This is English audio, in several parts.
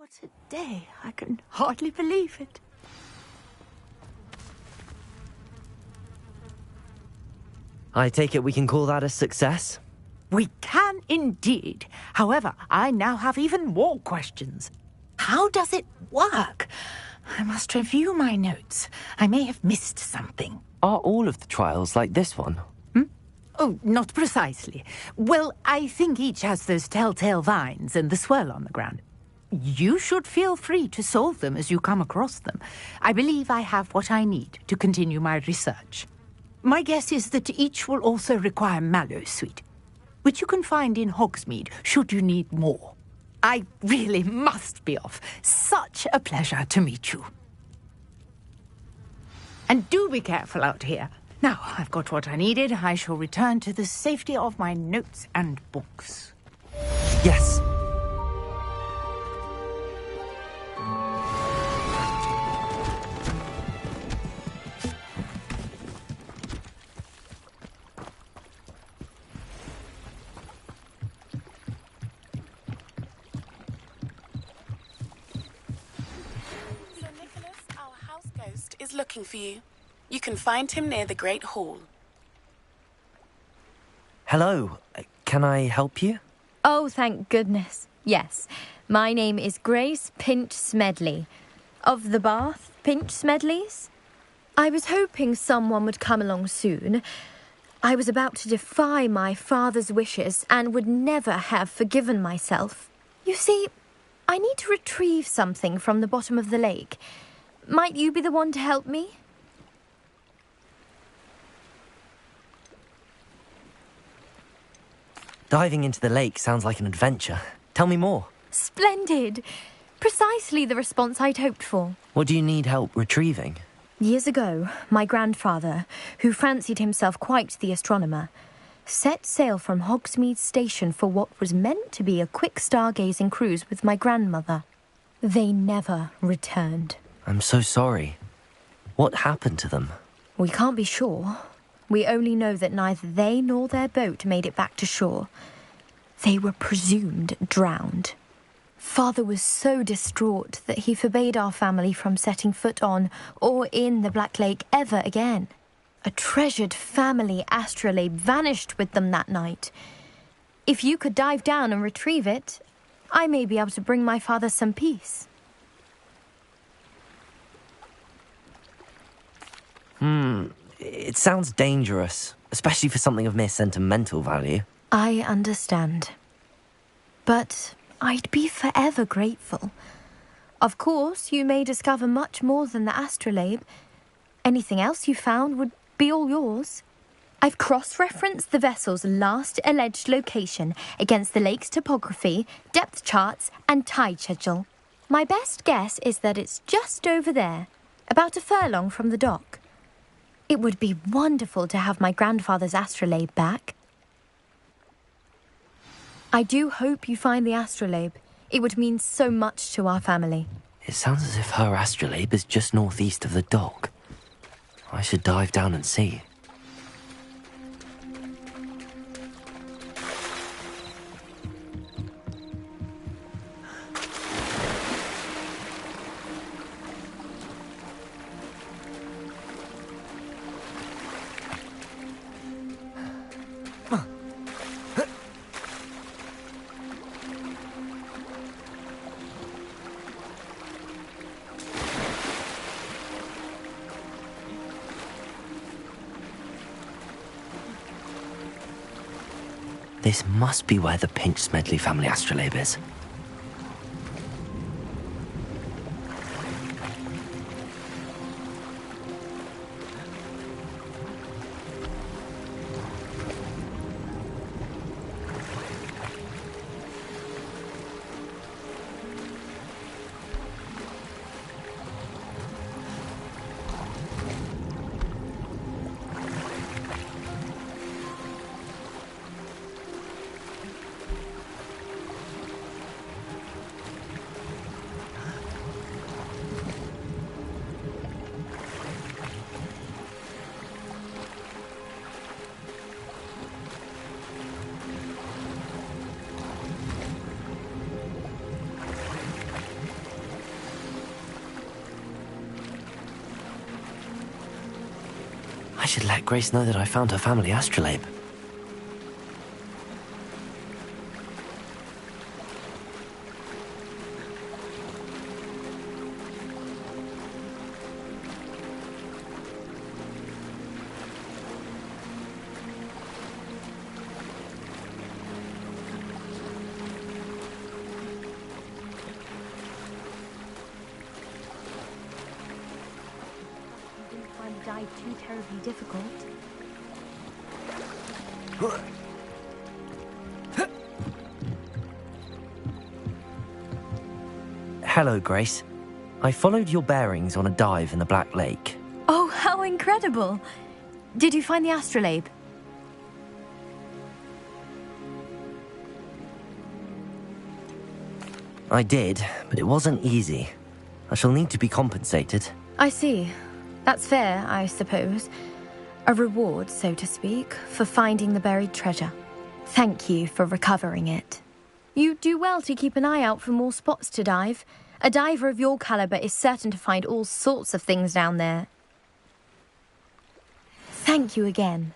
What a day. I can hardly believe it. I take it we can call that a success? We can indeed. However, I now have even more questions. How does it work? I must review my notes. I may have missed something. Are all of the trials like this one? Oh, not precisely. Well, I think each has those telltale vines and the swirl on the ground. You should feel free to solve them as you come across them. I believe I have what I need to continue my research. My guess is that each will also require mallow sweet, which you can find in Hogsmeade should you need more. I really must be off. Such a pleasure to meet you. And do be careful out here. Now, I've got what I needed. I shall return to the safety of my notes and books. Yes. Sir Nicholas, our house ghost, is looking for you. You can find him near the Great Hall. Hello. Can I help you? Oh, thank goodness. Yes. My name is Grace Pinch Smedley. Of the Bath Pinch Smedleys. I was hoping someone would come along soon. I was about to defy my father's wishes and would never have forgiven myself. You see, I need to retrieve something from the bottom of the lake. Might you be the one to help me? Diving into the lake sounds like an adventure. Tell me more. Splendid. Precisely the response I'd hoped for. What do you need help retrieving? Years ago, my grandfather, who fancied himself quite the astronomer, set sail from Hogsmeade Station for what was meant to be a quick stargazing cruise with my grandmother. They never returned. I'm so sorry. What happened to them? We can't be sure. We only know that neither they nor their boat made it back to shore. They were presumed drowned. Father was so distraught that he forbade our family from setting foot on or in the Black Lake ever again. A treasured family astrolabe vanished with them that night. If you could dive down and retrieve it, I may be able to bring my father some peace. It sounds dangerous, especially for something of mere sentimental value. I understand. But I'd be forever grateful. Of course, you may discover much more than the astrolabe. Anything else you found would be all yours. I've cross-referenced the vessel's last alleged location against the lake's topography, depth charts, and tide schedule. My best guess is that it's just over there, about a furlong from the dock. It would be wonderful to have my grandfather's astrolabe back. I do hope you find the astrolabe. It would mean so much to our family. It sounds as if her astrolabe is just northeast of the dock. I should dive down and see. This must be where the Pinch Smedley family astrolabe is. I should let Grace know that I found her family astrolabe. Dive too terribly difficult. Hello, Grace. I followed your bearings on a dive in the Black Lake. Oh, how incredible! Did you find the astrolabe? I did, but it wasn't easy. I shall need to be compensated. I see. That's fair, I suppose. A reward, so to speak, for finding the buried treasure. Thank you for recovering it. You do well to keep an eye out for more spots to dive. A diver of your caliber is certain to find all sorts of things down there. Thank you again.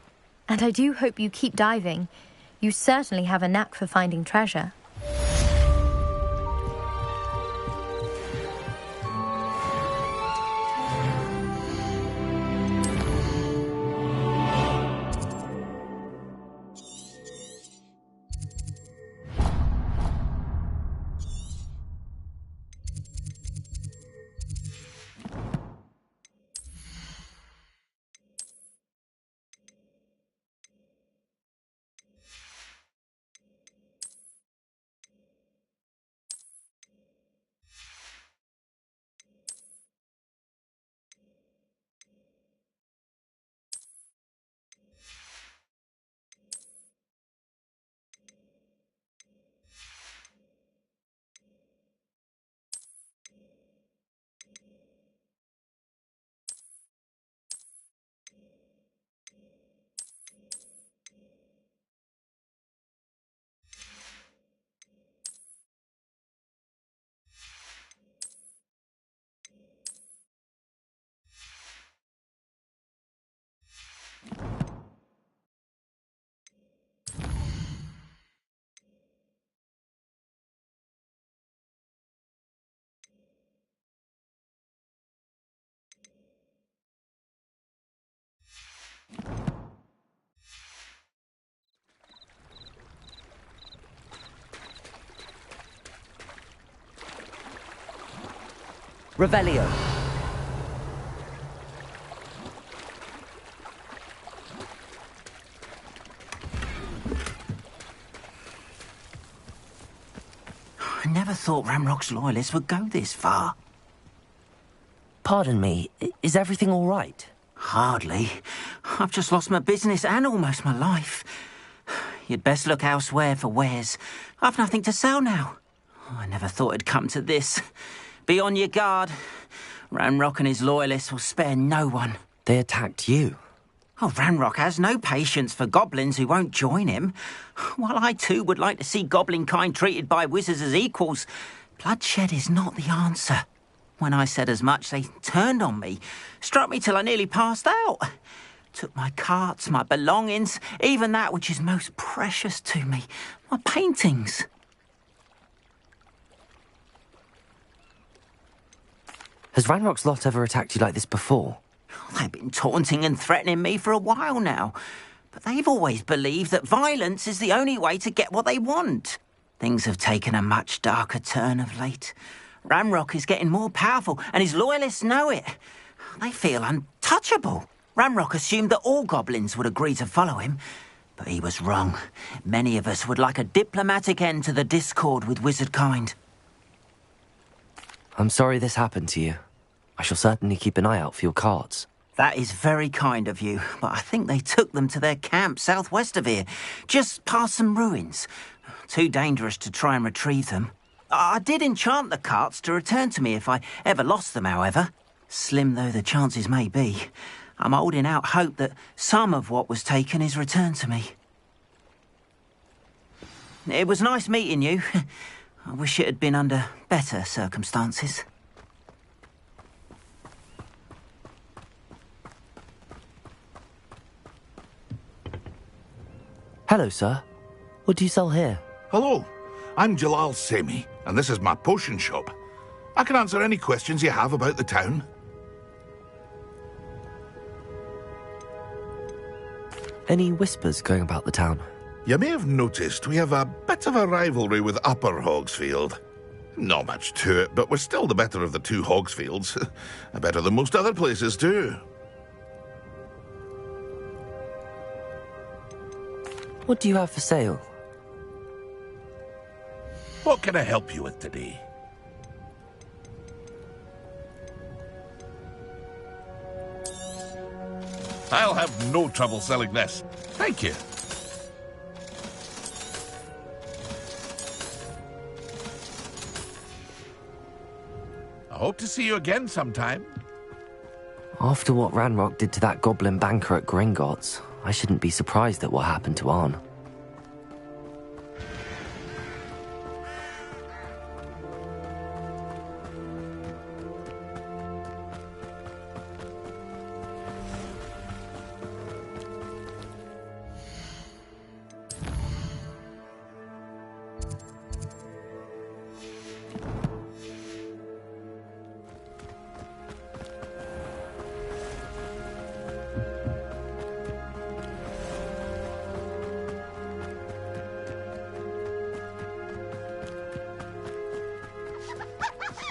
And I do hope you keep diving. You certainly have a knack for finding treasure. Revelio. I never thought Ramrock's loyalists would go this far. Pardon me, is everything all right? Hardly. I've just lost my business and almost my life. You'd best look elsewhere for wares. I've nothing to sell now. I never thought it'd come to this. Be on your guard. Ramrock and his loyalists will spare no one. They attacked you. Oh, Ramrock has no patience for goblins who won't join him. While I too would like to see goblin kind treated by wizards as equals, bloodshed is not the answer. When I said as much, they turned on me, struck me till I nearly passed out. Took my carts, my belongings, even that which is most precious to me, my paintings. Has Ranrock's lot ever attacked you like this before? They've been taunting and threatening me for a while now, but they've always believed that violence is the only way to get what they want. Things have taken a much darker turn of late. Ramrock is getting more powerful, and his loyalists know it. They feel untouchable. Ramrock assumed that all goblins would agree to follow him, but he was wrong. Many of us would like a diplomatic end to the discord with wizard kind. I'm sorry this happened to you. I shall certainly keep an eye out for your cards. That is very kind of you, but I think they took them to their camp southwest of here, just past some ruins. Too dangerous to try and retrieve them. I did enchant the carts to return to me if I ever lost them, however. Slim though the chances may be, I'm holding out hope that some of what was taken is returned to me. It was nice meeting you. I wish it had been under better circumstances. Hello, sir. What do you sell here? Hello, I'm Jalal Semi, and this is my potion shop. I can answer any questions you have about the town. Any whispers going about the town? You may have noticed we have a bit of a rivalry with Upper Hogsfield. Not much to it, but we're still the better of the two Hogsfields. Better than most other places, too. What do you have for sale? What can I help you with today? I'll have no trouble selling this. Thank you. I hope to see you again sometime. After what Ranrock did to that goblin banker at Gringotts, I shouldn't be surprised at what happened to Arn.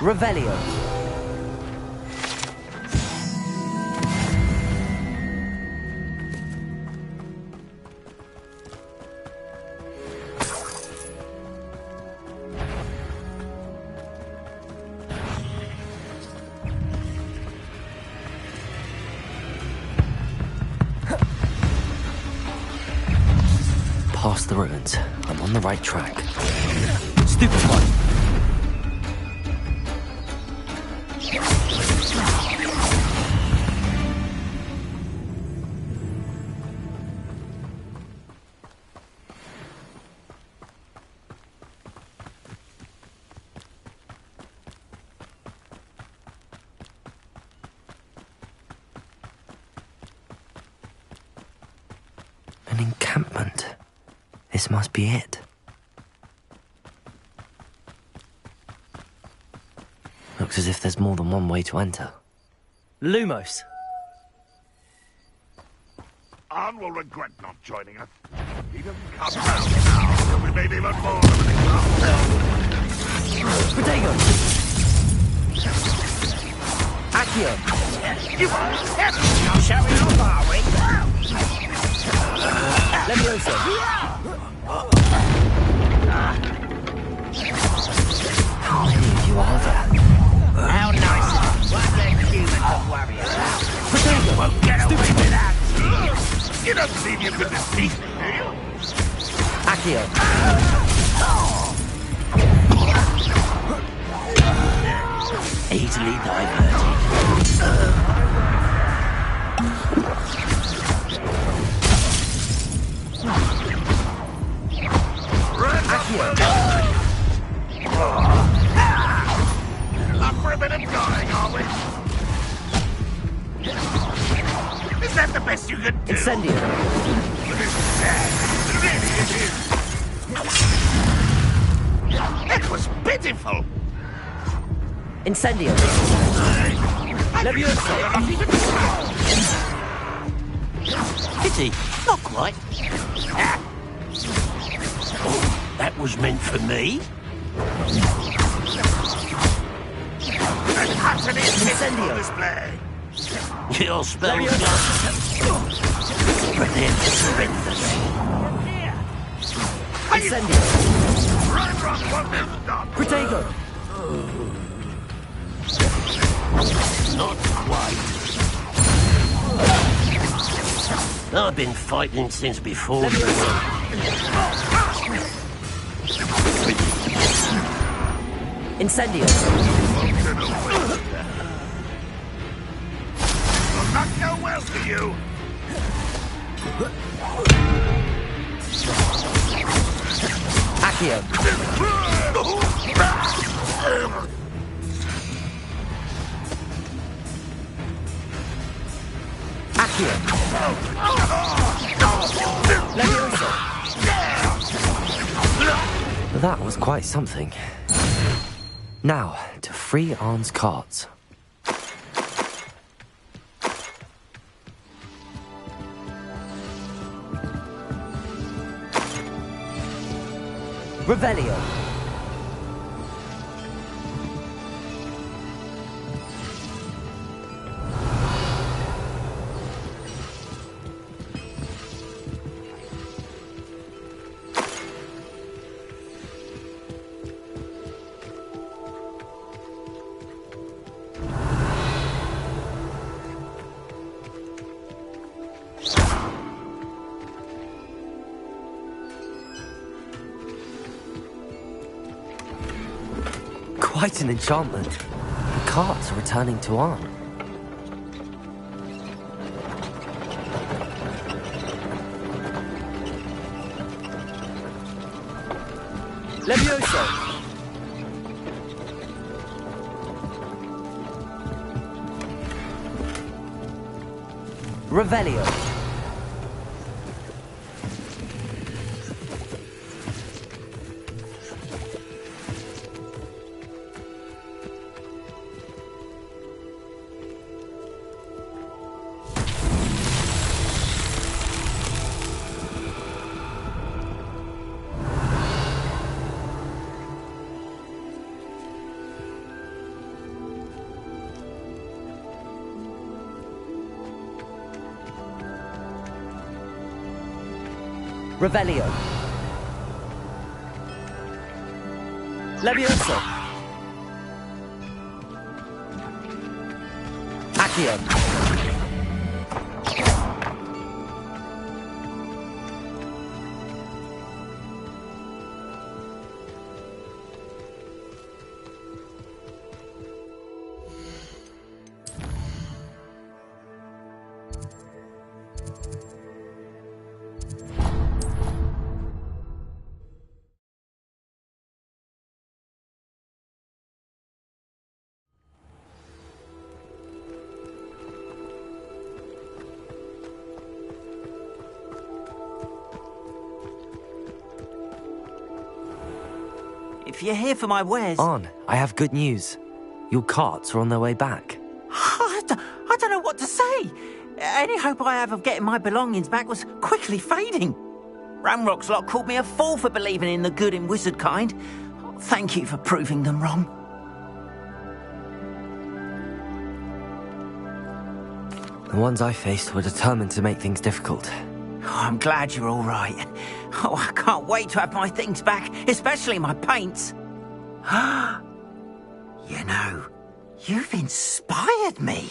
Revelio. Past the ruins. I'm on the right track. Stupid one. An encampment. This must be it. Looks as if there's more than one way to enter. Lumos! Arn will regret not joining us. He doesn't come round now, so we made even more of an example. Protego! Accio! You are not showing off, are we? Levioso! How many of you are there? How nice. What a human of warriors. Protego! Won't get away with that. You don't believe you could defeat me, do you? Accio! Easily diverted. Up for a bit of dying, are we? Is that the best you could do? Incendio! This is sad. Really, it is. It was pitiful. Incendio! Levioso! Pity. Not quite. Oh, that was meant for me. An utterly Incendio. display. Your spells prepare to surrender. Incendio! Ranrock won't be stopped. Protego! Not quite. I've been fighting since before you were. Incendio! Will not go well for you. Accio! Accio! Levioso! That was quite something. Now, to free Arn's carts. Revelio. Quite an enchantment. The carts are returning to Arn. Levioso! Revelio. Revelio. Levioso. Accio. If you're here for my wares... Arn, I have good news. Your carts are on their way back. I don't know what to say. Any hope I have of getting my belongings back was quickly fading. Ramrock's lot called me a fool for believing in the good in wizard kind. Thank you for proving them wrong. The ones I faced were determined to make things difficult. Oh, I'm glad you're all right. Oh, I can't wait to have my things back, especially my paints. You know, you've inspired me.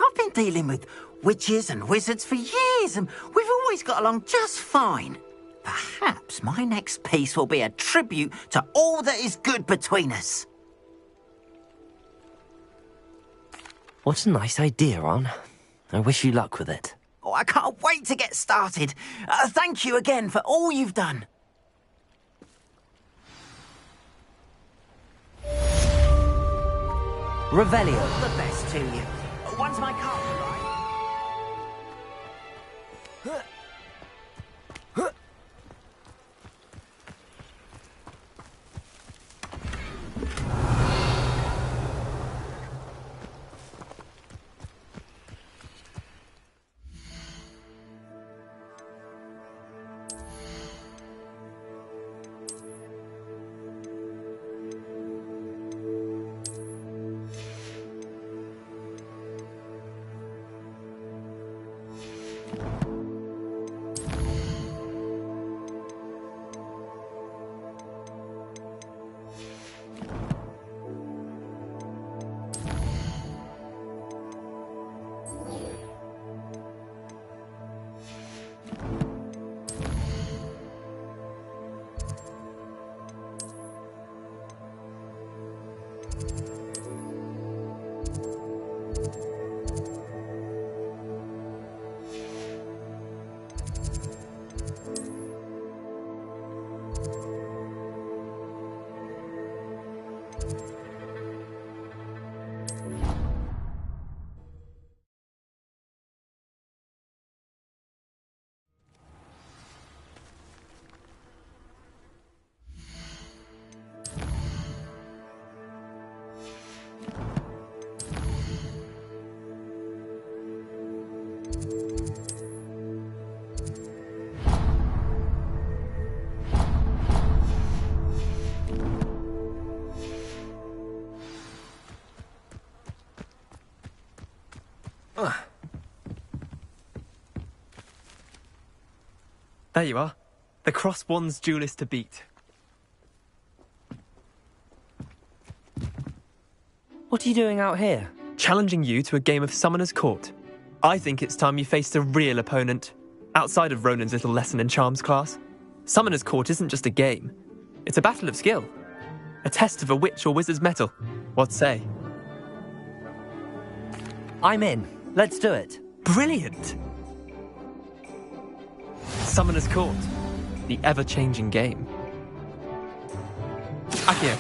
I've been dealing with witches and wizards for years, and we've always got along just fine. Perhaps my next piece will be a tribute to all that is good between us. What a nice idea, Arn. I wish you luck with it. Oh, I can't wait to get started. Thank you again for all you've done. Revelio. All the best to you. Once my cart arrives... There you are. The Cross Wands duelist to beat. What are you doing out here? Challenging you to a game of Summoner's Court. I think it's time you faced a real opponent, outside of Ronan's little lesson in charms class. Summoner's Court isn't just a game. It's a battle of skill. A test of a witch or wizard's mettle. What say? I'm in. Let's do it. Brilliant! Summoner's Court. The ever-changing game. Akio.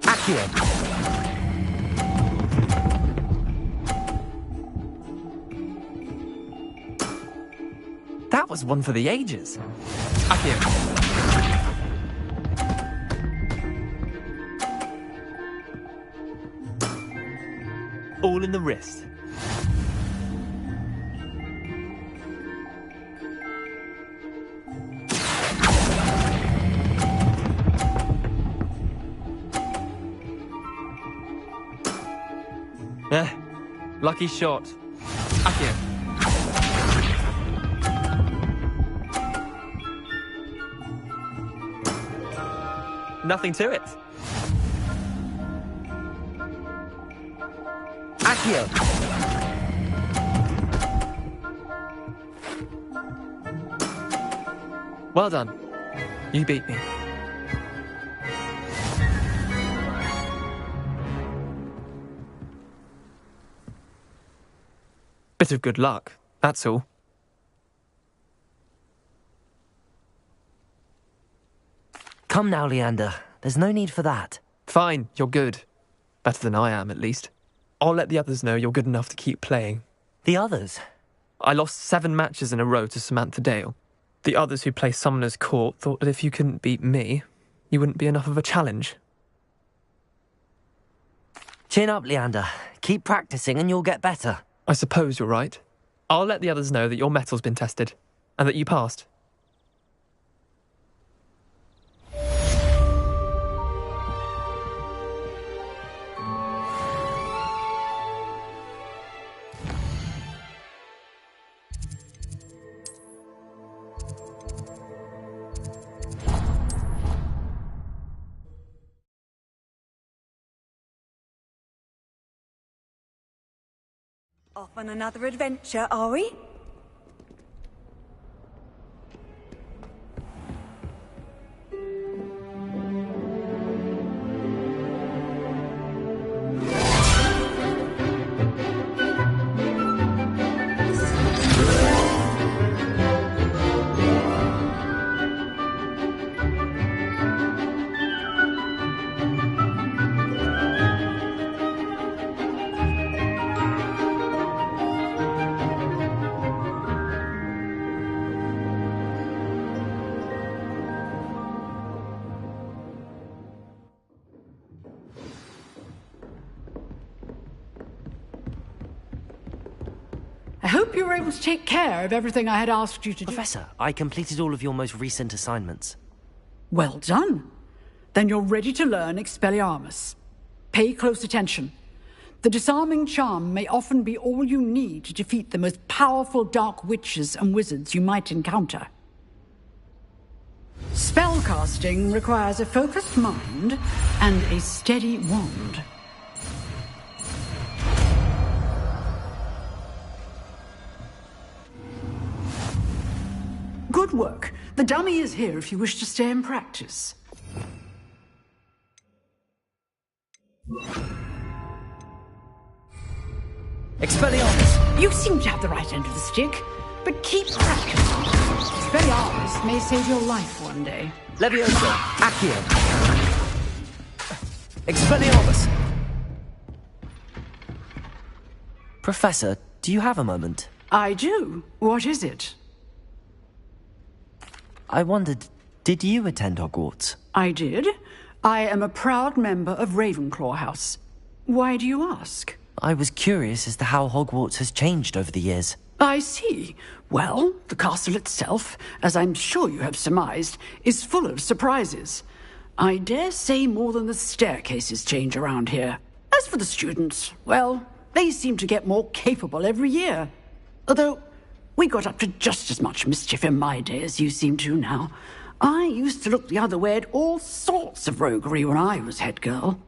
Akio. That was one for the ages. Akio. All in the wrist. Lucky shot. Akio. Nothing to it. Akio. Well done. You beat me. Bit of good luck, that's all. Come now, Leander. There's no need for that. Fine, you're good. Better than I am, at least. I'll let the others know you're good enough to keep playing. The others? I lost 7 matches in a row to Samantha Dale. The others who play Summoner's Court thought that if you couldn't beat me, you wouldn't be enough of a challenge. Chin up, Leander. Keep practicing and you'll get better. I suppose you're right. I'll let the others know that your metal's been tested, and that you passed. Off on another adventure, are we? I hope you were able to take care of everything I had asked you to do. Professor, I completed all of your most recent assignments. Well done. Then you're ready to learn Expelliarmus. Pay close attention. The disarming charm may often be all you need to defeat the most powerful dark witches and wizards you might encounter. Spellcasting requires a focused mind and a steady wand. Good work. The dummy is here if you wish to stay and practice. Expelliarmus! You seem to have the right end of the stick, but keep practicing. Expelliarmus may save your life one day. Leviosa! Accio! Expelliarmus! Professor, do you have a moment? I do. What is it? I wondered, did you attend Hogwarts? I did. I am a proud member of Ravenclaw House. Why do you ask? I was curious as to how Hogwarts has changed over the years. I see. Well, the castle itself, as I'm sure you have surmised, is full of surprises. I dare say more than the staircases change around here. As for the students, well, they seem to get more capable every year. Although, we got up to just as much mischief in my day as you seem to now. I used to look the other way at all sorts of roguery when I was head girl.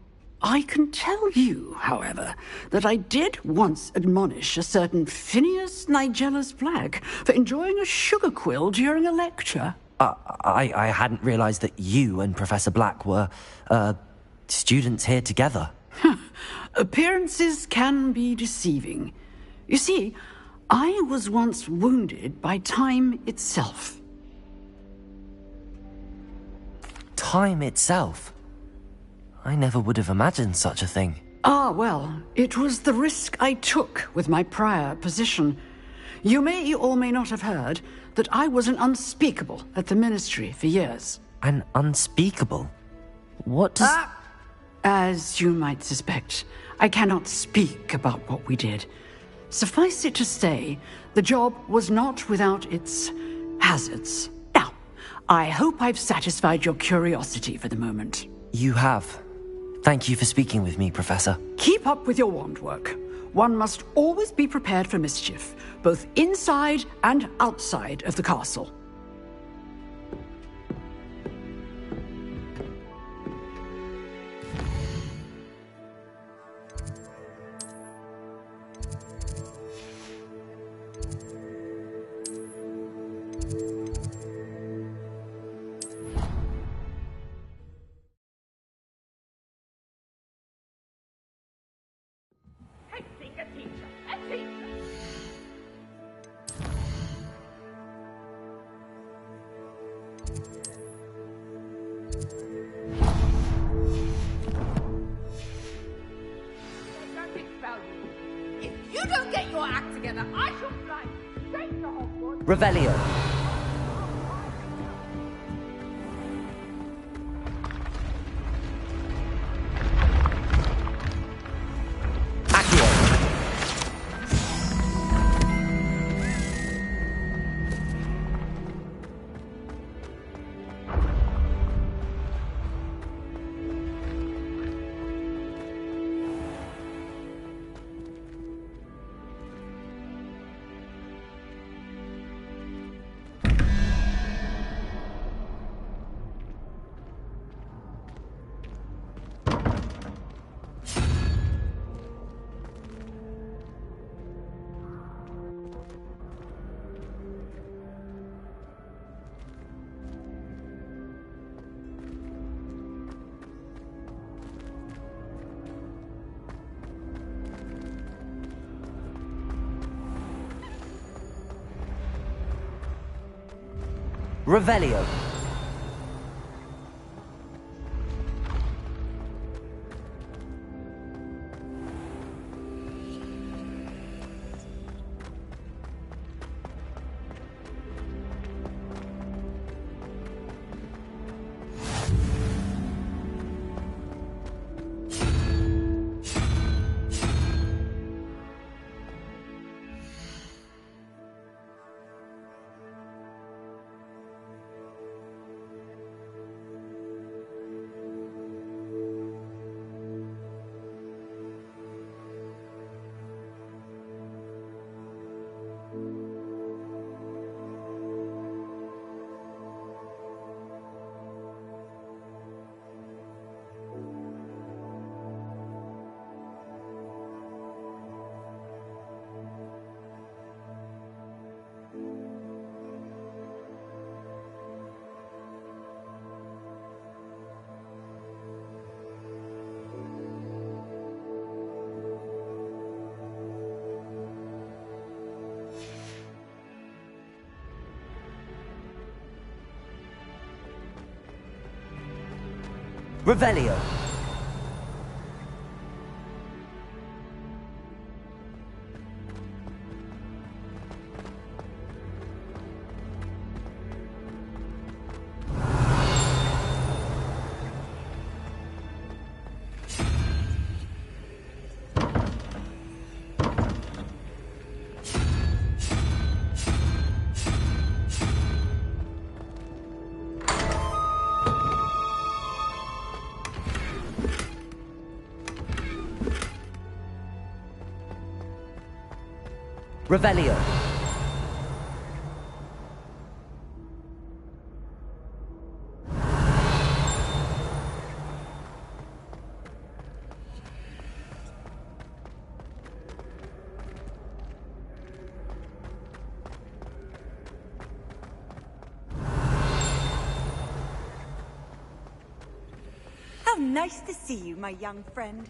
I can tell you, however, that I did once admonish a certain Phineas Nigella's Black for enjoying a sugar quill during a lecture. I hadn't realized that you and Professor Black were, students here together. Appearances can be deceiving. You see, I was once wounded by time itself. Time itself? I never would have imagined such a thing. Ah, well, it was the risk I took with my prior position. You may or may not have heard that I was an unspeakable at the Ministry for years. An unspeakable? What does... As you might suspect, I cannot speak about what we did. Suffice it to say, the job was not without its hazards. Now, I hope I've satisfied your curiosity for the moment. You have. Thank you for speaking with me, Professor. Keep up with your wand work. One must always be prepared for mischief, both inside and outside of the castle. If you don't get your act together, I shall fly straight to Hogwarts. Revelio. Revelio. Revelio. Revelio. How nice to see you, my young friend.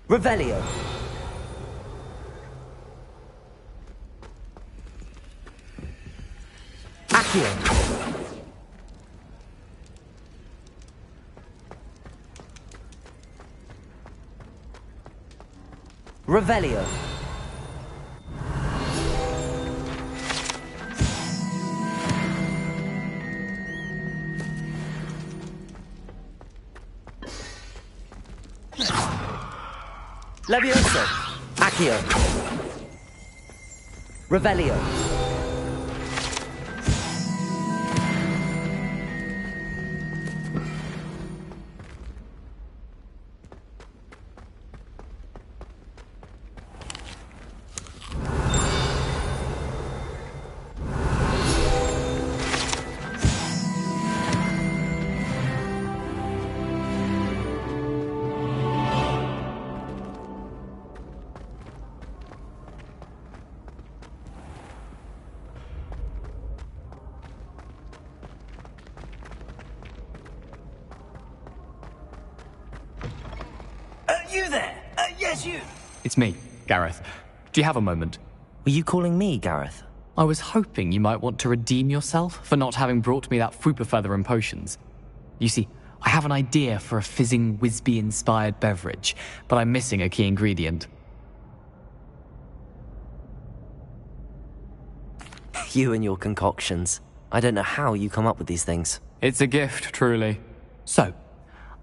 Revelio. Accio. Revelio. Levioso. Accio. Revelio. You there? Yes, you. It's me, Gareth. Do you have a moment? Were you calling me, Gareth? I was hoping you might want to redeem yourself for not having brought me that Fupa Feather and potions. You see, I have an idea for a fizzing Wisby-inspired beverage, but I'm missing a key ingredient. You and your concoctions. I don't know how you come up with these things. It's a gift, truly. So,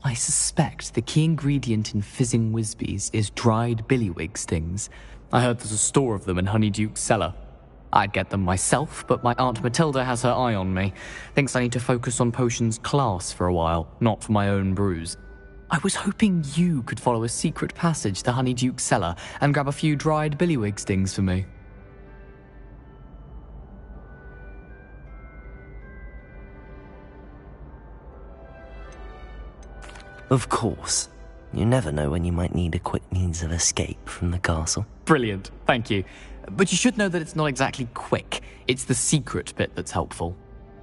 I suspect the key ingredient in fizzing Wisbies is dried billywig stings. I heard there's a store of them in Honeyduke's cellar. I'd get them myself, but my Aunt Matilda has her eye on me. Thinks I need to focus on potions class for a while, not for my own brews. I was hoping you could follow a secret passage to Honeyduke's cellar and grab a few dried billywig stings for me. Of course. You never know when you might need a quick means of escape from the castle. Brilliant, thank you. But you should know that it's not exactly quick. It's the secret bit that's helpful.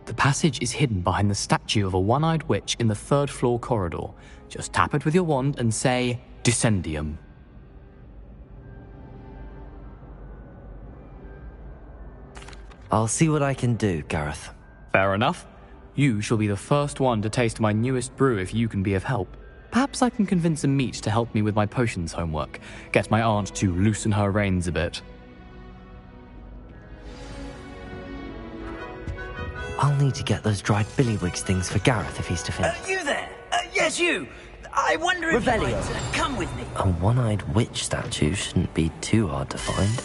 The passage is hidden behind the statue of a one-eyed witch in the third-floor corridor. Just tap it with your wand and say, Descendium. I'll see what I can do, Gareth. Fair enough. You shall be the first one to taste my newest brew if you can be of help. Perhaps I can convince a meat to help me with my potions homework. Get my aunt to loosen her reins a bit. I'll need to get those dried billywig stings for Gareth if he's to finish. You there? Yes, you. I wonder if Revelio. you might come with me. A one-eyed witch statue shouldn't be too hard to find.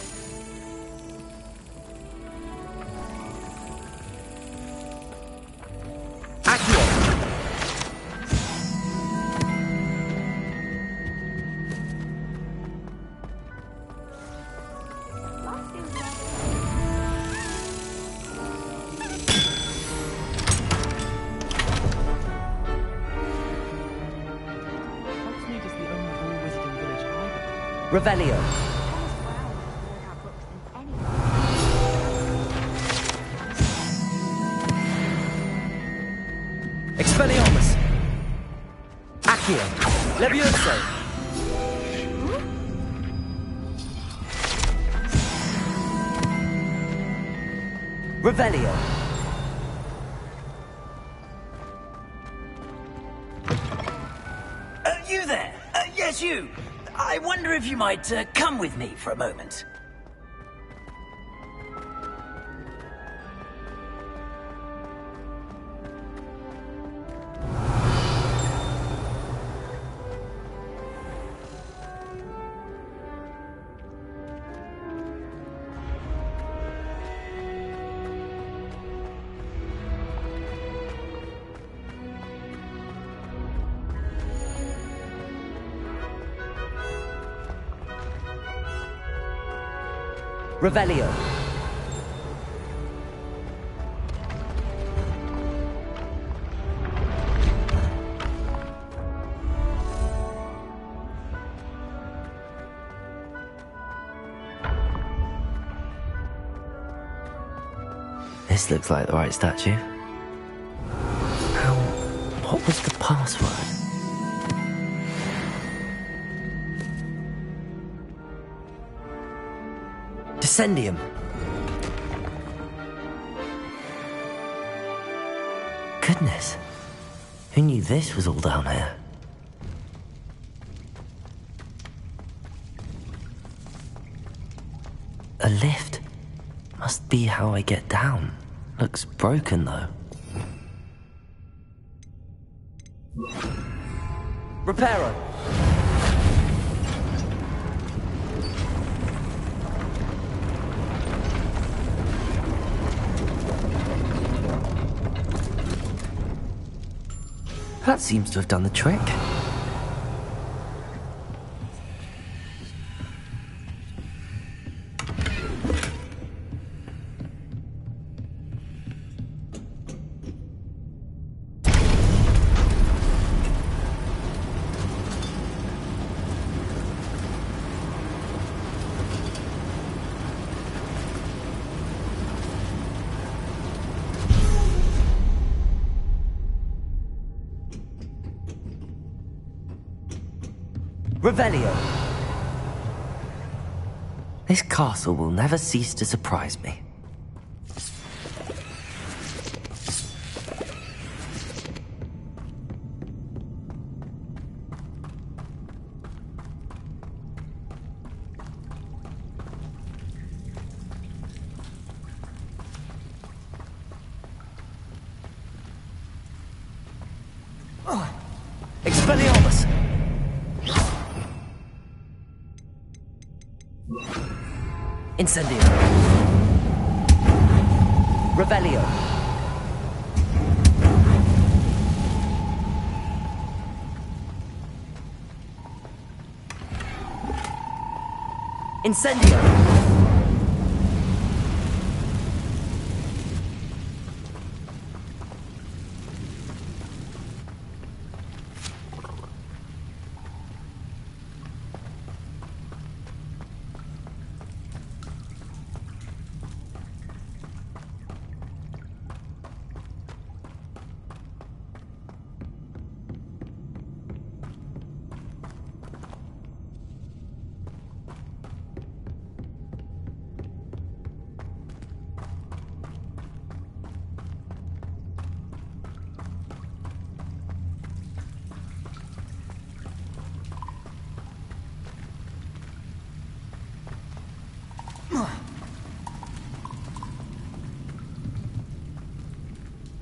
Revelio. Expelliarmus. Accio. Levioso. Revelio. You there? Yes, you. I wonder if you might come with me for a moment. Revelio. This looks like the right statue. Now, what was the password? Descendium. Goodness. Who knew this was all down here? A lift. Must be how I get down. Looks broken, though. Reparo! That seems to have done the trick. Revelio. This castle will never cease to surprise me. Expelliarmus! Incendio. Revelio. Incendio.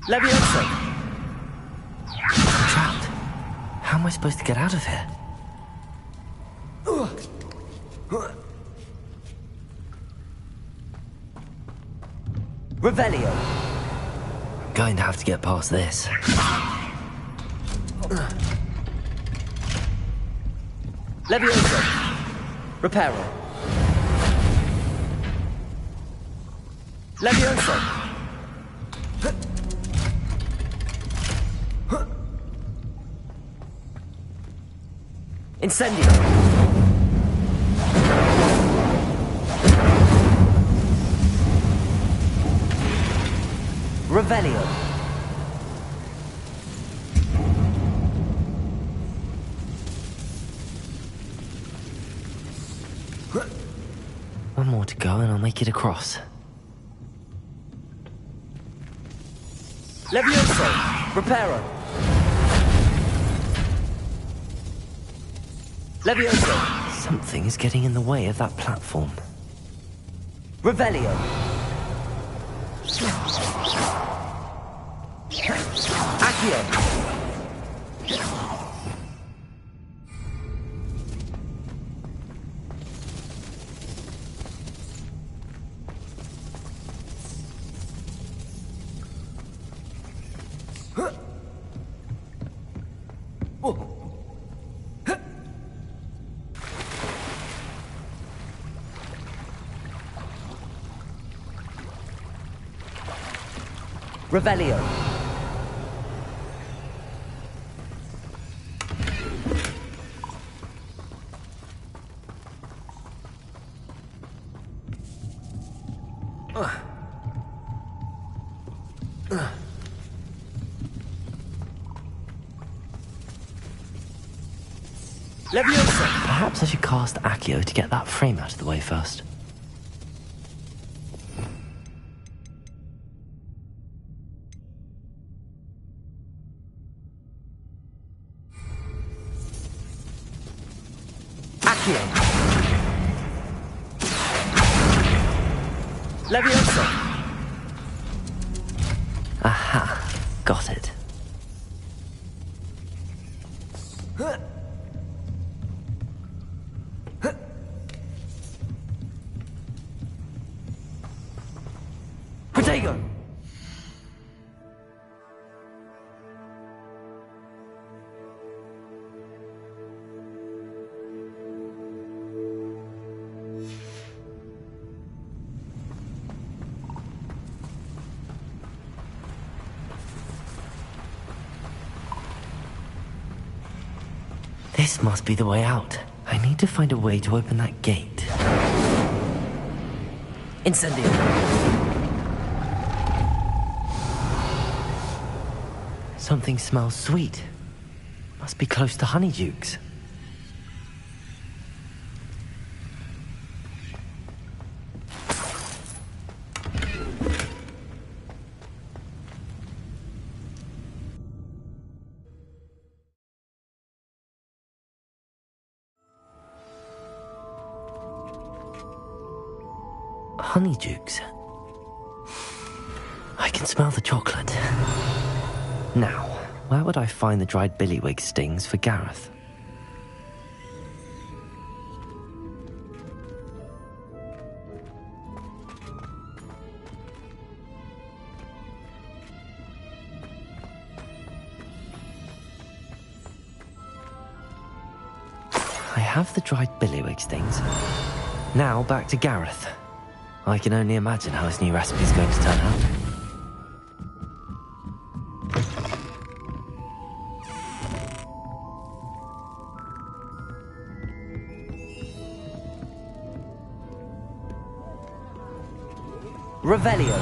Levioso! I'm trapped. How am I supposed to get out of here? Revelio! I'm going to have to get past this. Levioso! Reparo! Levioso! Incendio! Revelio! One more to go and I'll make it across. Levioso! Reparo! Levioso! Something is getting in the way of that platform. Revelio! Accio! Revelio. Leviosa! Perhaps I should cast Accio to get that frame out of the way first. Accio! Leviosa! Aha, got it. Protego! This must be the way out. I need to find a way to open that gate. Incendio! Something smells sweet. Must be close to Honeydukes. Honeydukes. I can smell the chocolate. Now, where would I find the dried billywig stings for Gareth? I have the dried billywig stings. Now back to Gareth. I can only imagine how his new recipe is going to turn out. Revelio!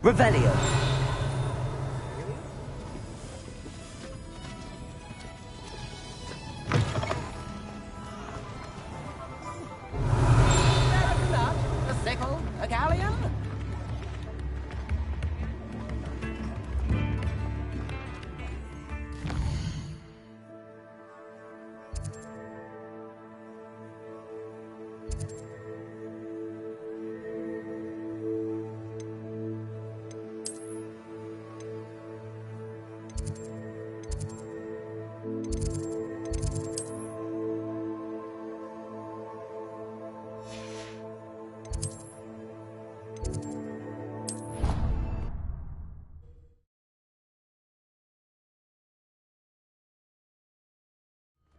Revelio! A sickle? A galleon?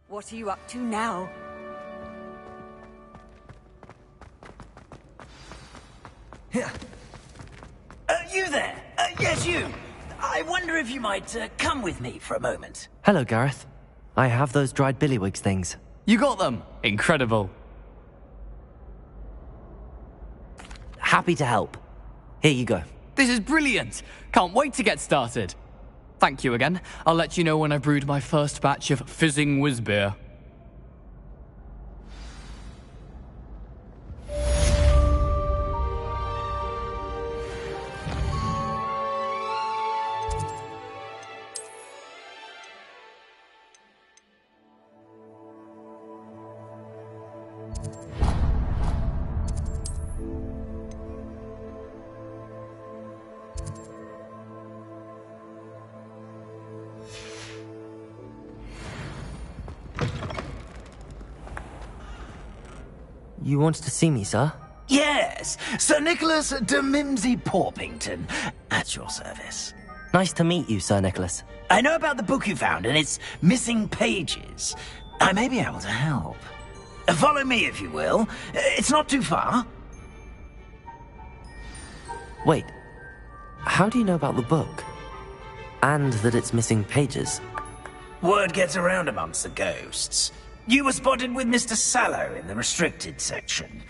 What are you up to now? You there! Yes, you! I wonder if you might come with me for a moment. Hello, Gareth. I have those dried billywig things. You got them! Incredible. Happy to help. Here you go. This is brilliant! Can't wait to get started. Thank you again. I'll let you know when I brewed my first batch of fizzing whiz-beer. you wanted to see me, sir? Yes, Sir Nicholas de Mimsy Porpington, at your service. Nice to meet you, Sir Nicholas. I know about the book you found and its missing pages. I may be able to help. Follow me, if you will. It's not too far. Wait, how do you know about the book? And that it's missing pages? Word gets around amongst the ghosts. You were spotted with Mr. Sallow in the restricted section.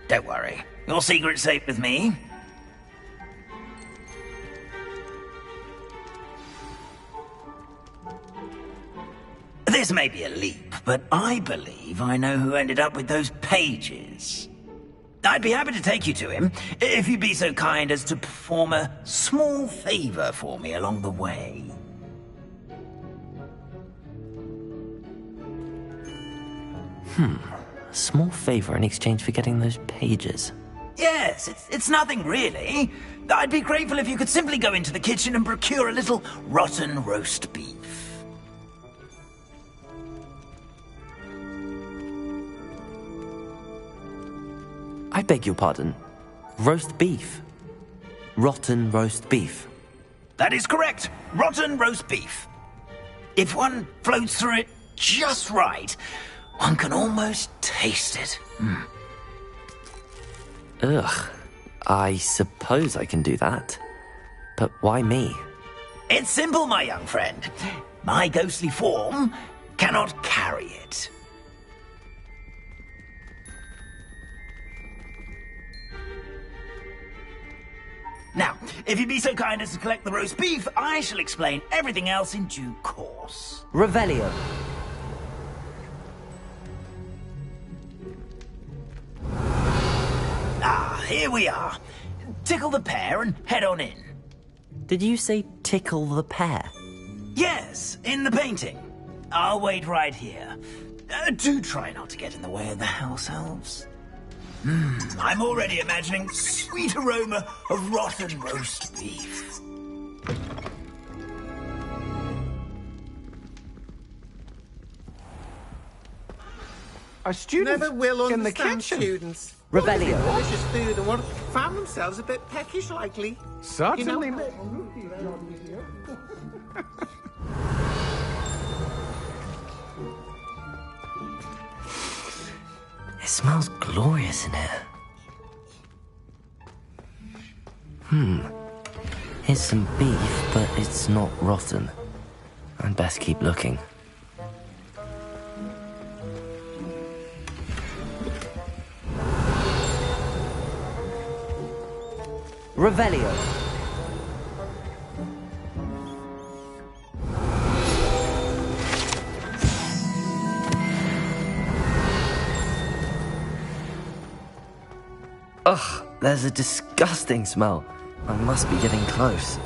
Don't worry, your secret's safe with me. This may be a leap, but I believe I know who ended up with those pages. I'd be happy to take you to him, if you'd be so kind as to perform a small favor for me along the way. A small favor in exchange for getting those pages. Yes, it's nothing really. I'd be grateful if you could simply go into the kitchen and procure a little rotten roast beef. I beg your pardon. Roast beef. Rotten roast beef. That is correct. Rotten roast beef. If one floats through it just right, one can almost taste it. Ugh. I suppose I can do that. But why me? It's simple, my young friend. My ghostly form cannot carry it. Now, if you'd be so kind as to collect the roast beef, I shall explain everything else in due course. Revelio. Ah, here we are. Tickle the pear and head on in. Did you say tickle the pear? Yes, in the painting. I'll wait right here. Do try not to get in the way of the house elves. I'm already imagining sweet aroma of rotten roast beef. Our students never will in the understand kitchen. students. Revelio. Delicious food and want to found themselves a bit peckish likely. Certainly. It smells glorious in here. Here's some beef, but it's not rotten. I'd best keep looking. Revelio. Ugh, there's a disgusting smell. I must be getting close.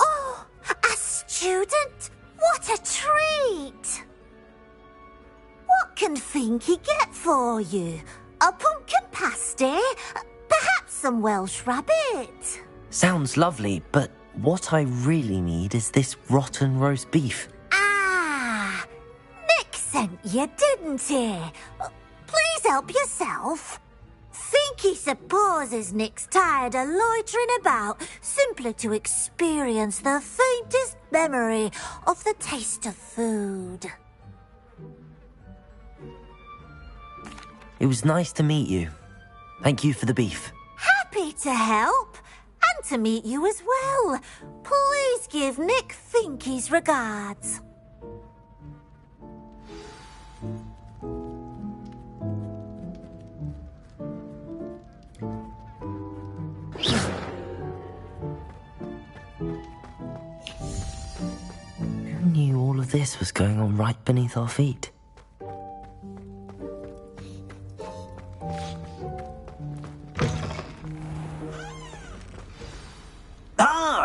Oh, a student? What a treat! What can Finky get for you? A pumpkin pasty? Perhaps some Welsh rabbit? Sounds lovely, but what I really need is this rotten roast beef. Ah, Nick sent you, didn't he? Please help yourself. Finky supposes Nick's tired of loitering about simply to experience the faintest memory of the taste of food. It was nice to meet you. Thank you for the beef. Happy to help, and to meet you as well. Please give Nick Finky's regards. Who knew all of this was going on right beneath our feet?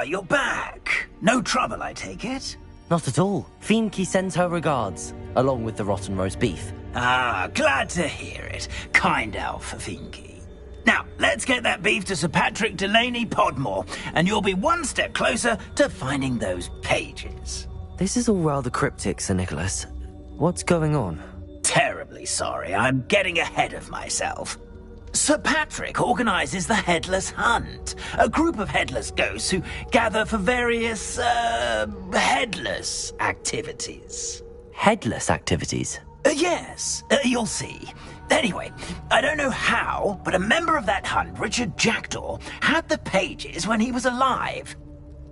you're back. No trouble, I take it? Not at all. Fienke sends her regards, along with the rotten roast beef. Ah, glad to hear it. Kind elf, Fienke. Now, let's get that beef to Sir Patrick Delaney Podmore, and you'll be one step closer to finding those pages. This is all rather cryptic, Sir Nicholas. What's going on? Terribly sorry, I'm getting ahead of myself. Sir Patrick organises the Headless Hunt, a group of headless ghosts who gather for various, headless activities. Headless activities? Yes, you'll see. Anyway, I don't know how, but a member of that hunt, Richard Jackdaw, had the pages when he was alive.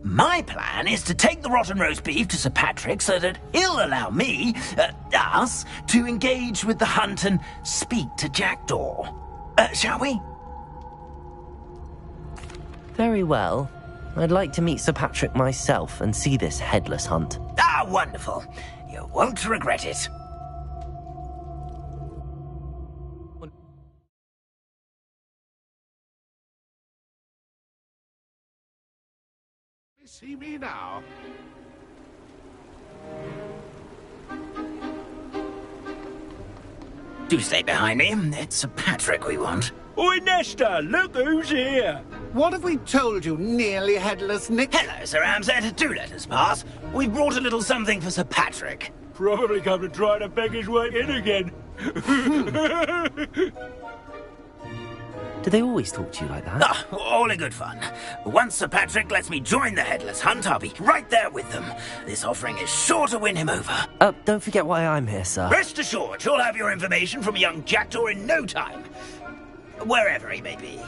My plan is to take the rotten roast beef to Sir Patrick so that he'll allow me, us, to engage with the hunt and speak to Jackdaw. Shall we? Very well. I'd like to meet Sir Patrick myself and see this headless hunt. Ah, wonderful. You won't regret it. See me now. Do stay behind me. It's Sir Patrick we want. Oi, Nesta, look who's here. What have we told you, nearly headless Nick? Hello, Sir Ramsett. Do let us pass. We've brought a little something for Sir Patrick. Probably come to try to beg his way in again. Do they always talk to you like that? Ah, all in good fun. Once Sir Patrick lets me join the Headless Hunt, I'll be right there with them. This offering is sure to win him over. Don't forget why I'm here, sir. Rest assured, you'll have your information from young Jackdaw in no time. Wherever he may be.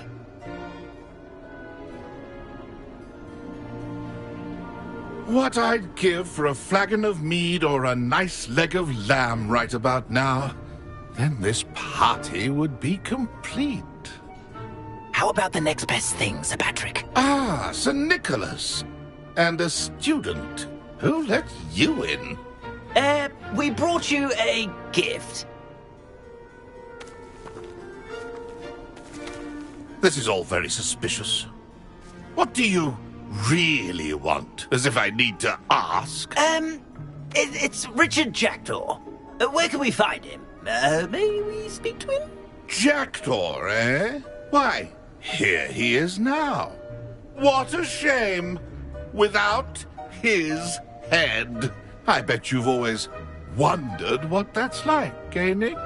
What I'd give for a flagon of mead or a nice leg of lamb right about now. Then this party would be complete. How about the next best thing, Sir Patrick? Ah, Sir Nicholas. And a student. Who let you in? We brought you a gift. This is all very suspicious. What do you really want? As if I need to ask. It's Richard Jackdaw. Where can we find him? May we speak to him? Jackdaw, eh? Why, here he is now. What a shame. Without his head. I bet you've always wondered what that's like, eh, Nick?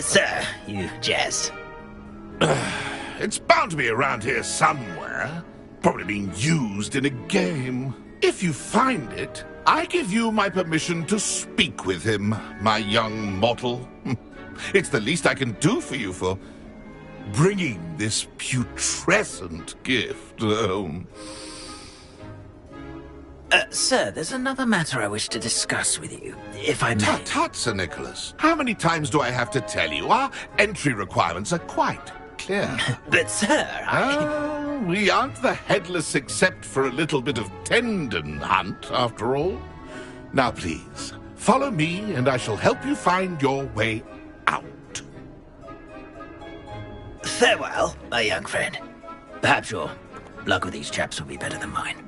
Sir, you jest. It's bound to be around here somewhere. Probably being used in a game. If you find it, I give you my permission to speak with him, my young mortal. It's the least I can do for you for bringing this putrescent gift home. Sir, there's another matter I wish to discuss with you, if I may. Tut, tut, Sir Nicholas. How many times do I have to tell you? Our entry requirements are quite clear. But, sir, we aren't the headless except for a little bit of tendon hunt, after all. Now, please, follow me, and I shall help you find your way out. Farewell, my young friend. Perhaps your luck with these chaps will be better than mine.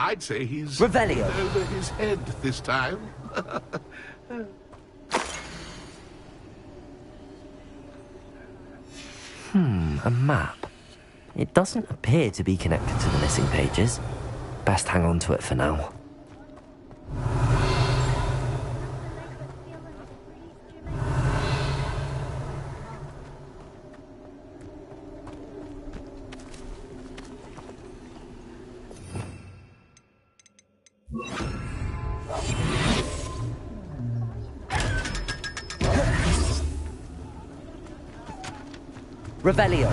I'd say he's Revelio. over his head this time. A map. It doesn't appear to be connected to the missing pages. Best hang on to it for now. Revelio.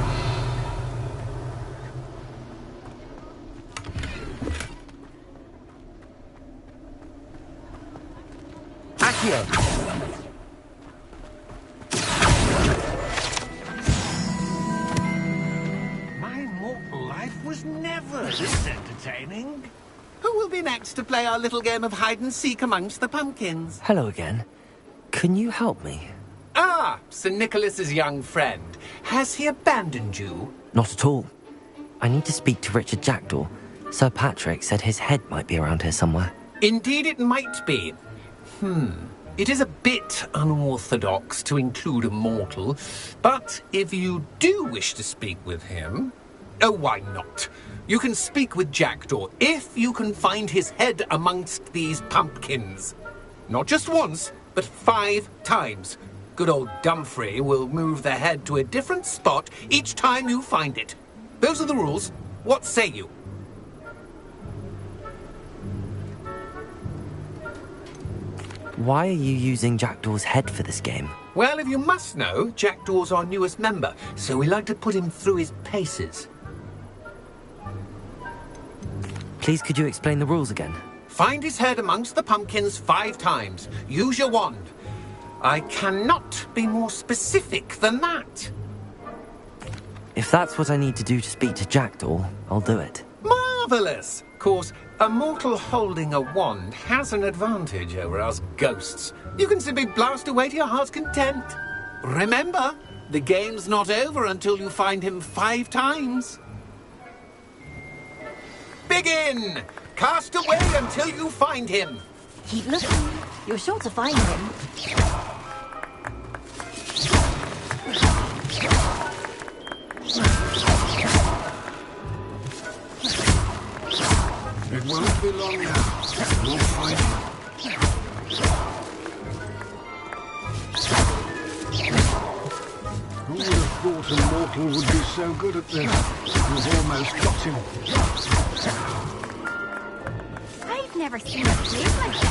Accio. My mortal life was never this entertaining. Who will be next to play our little game of hide-and-seek amongst the pumpkins? Hello again. Can you help me? Ah, Sir Nicholas's young friend. Has he abandoned you? Not at all. I need to speak to Richard Jackdaw. Sir Patrick said his head might be around here somewhere. Indeed it might be. It is a bit unorthodox to include a mortal, but if you do wish to speak with him... Oh, why not? You can speak with Jackdaw if you can find his head amongst these pumpkins. Not just once, but 5 times. Good old Dumfrey will move the head to a different spot each time you find it. Those are the rules. What say you? Why are you using Jackdaw's head for this game? Well, if you must know, Jackdaw's our newest member, so we like to put him through his paces. Please, could you explain the rules again? Find his head amongst the pumpkins 5 times. Use your wand. I cannot be more specific than that. If that's what I need to do to speak to Jackdaw, I'll do it. Marvellous! Of course, a mortal holding a wand has an advantage over us ghosts. You can simply blast away to your heart's content. Remember, the game's not over until you find him 5 times. Begin! Cast away until you find him. Keep looking. You're sure to find him. It won't be long now. You'll find him. Who would have thought a mortal would be so good at this? You've almost got him. I've never seen a place like that.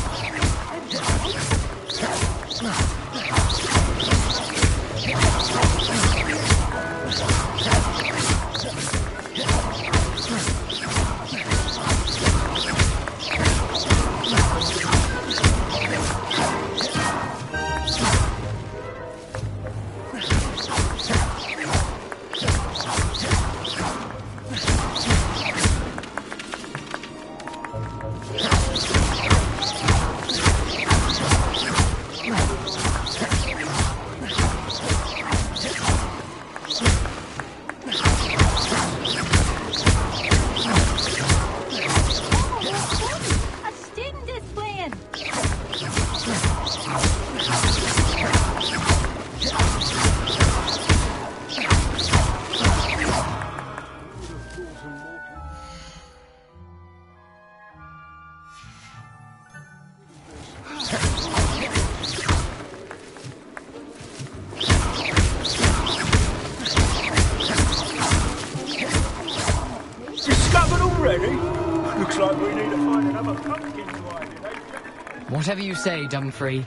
Whatever you say, Dumfrey,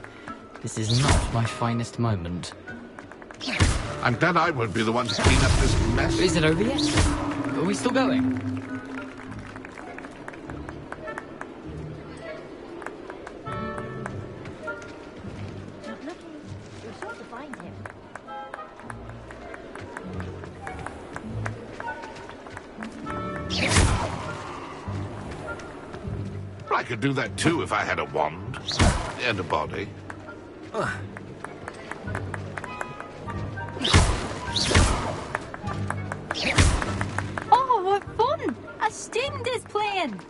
this is not my finest moment. I'm glad I won't be the one to clean up this mess. Is it over yet? Are we still going? You're sure to find him. I could do that too if I had a wand and a body. Oh, what fun! A string is playing!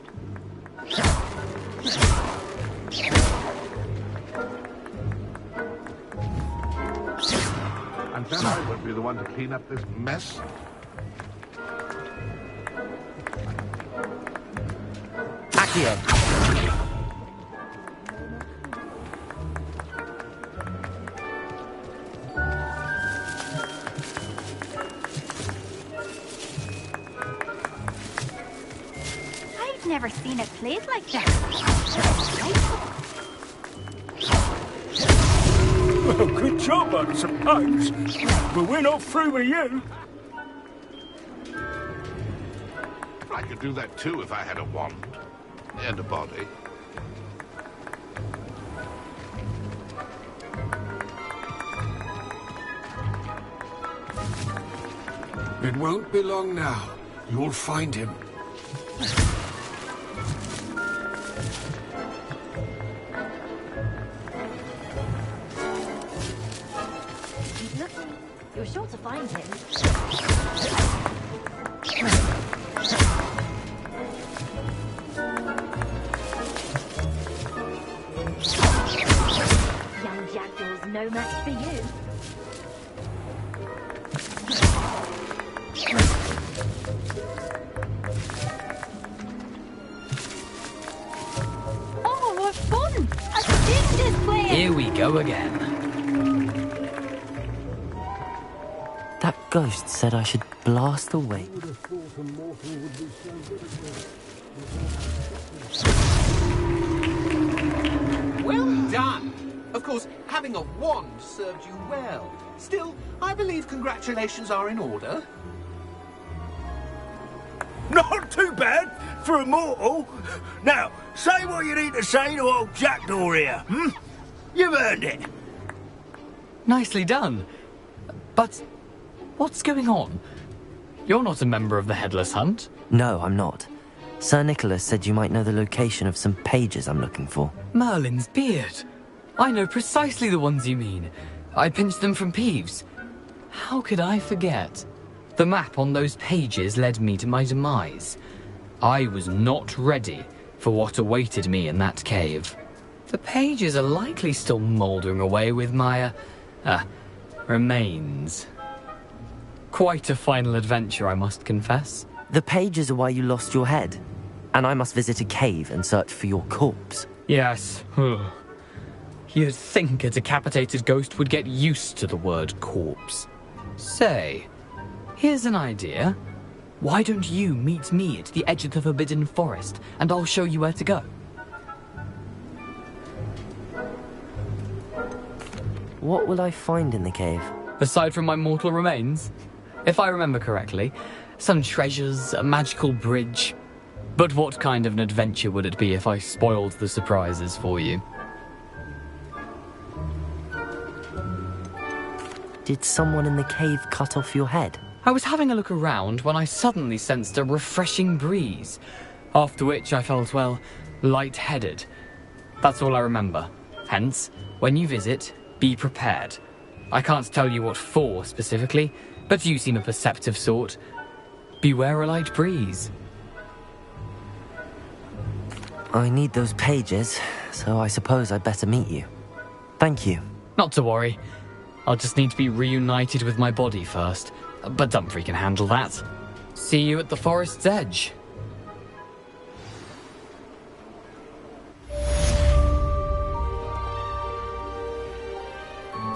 I'm glad I won't be the one to clean up this mess. Accio. I've never seen it played like that. Well, good job, I suppose. But we're not through with you. I could do that too if I had a wand and a body. It won't be long now. You'll find him. find him. Young Jackdaw's no match for you. Oh, what fun! A stinger's player! Here we go again. That ghost said I should blast away. Well done! Of course, having a wand served you well. Still, I believe congratulations are in order. Not too bad for a mortal. Now, say what you need to say to old Jackdaw here, hmm? You've earned it. Nicely done. But what's going on? You're not a member of the Headless Hunt. No, I'm not. Sir Nicholas said you might know the location of some pages I'm looking for. Merlin's beard. I know precisely the ones you mean. I pinched them from Peeves. How could I forget? The map on those pages led me to my demise. I was not ready for what awaited me in that cave. The pages are likely still mouldering away with my, remains. Quite a final adventure, I must confess. The pages are why you lost your head, and I must visit a cave and search for your corpse. Yes. You'd think a decapitated ghost would get used to the word corpse. Say, here's an idea. Why don't you meet me at the edge of the Forbidden Forest, and I'll show you where to go? What will I find in the cave? Aside from my mortal remains? If I remember correctly, some treasures, a magical bridge. But what kind of an adventure would it be if I spoiled the surprises for you? Did someone in the cave cut off your head? I was having a look around when I suddenly sensed a refreshing breeze, after which I felt, well, lightheaded. That's all I remember. Hence, when you visit, be prepared. I can't tell you what for specifically, but you seem a perceptive sort. Beware a light breeze. I need those pages, so I suppose I'd better meet you. Thank you. Not to worry. I'll just need to be reunited with my body first. But Dumfries can handle that. See you at the forest's edge.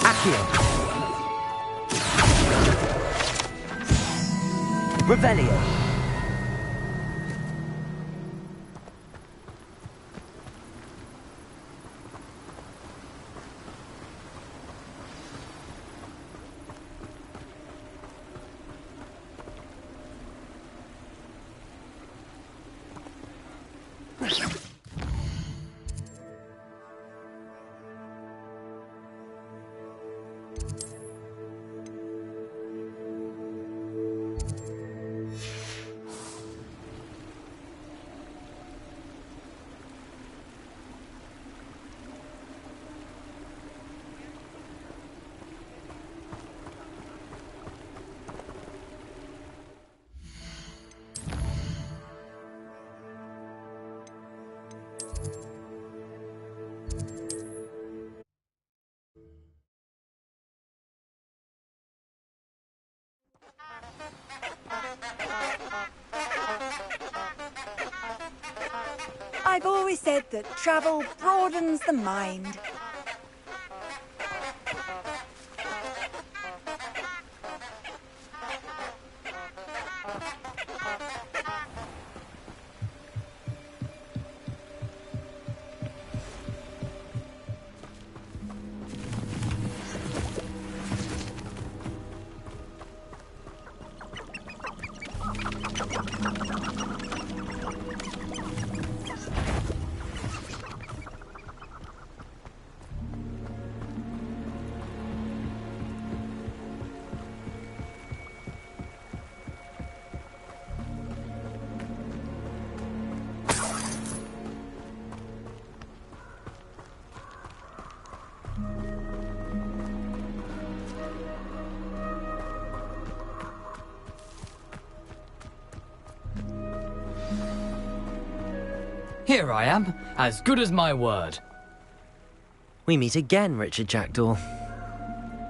Accio. Revelio. I've always said that travel broadens the mind. Here I am, as good as my word. We meet again, Richard Jackdaw.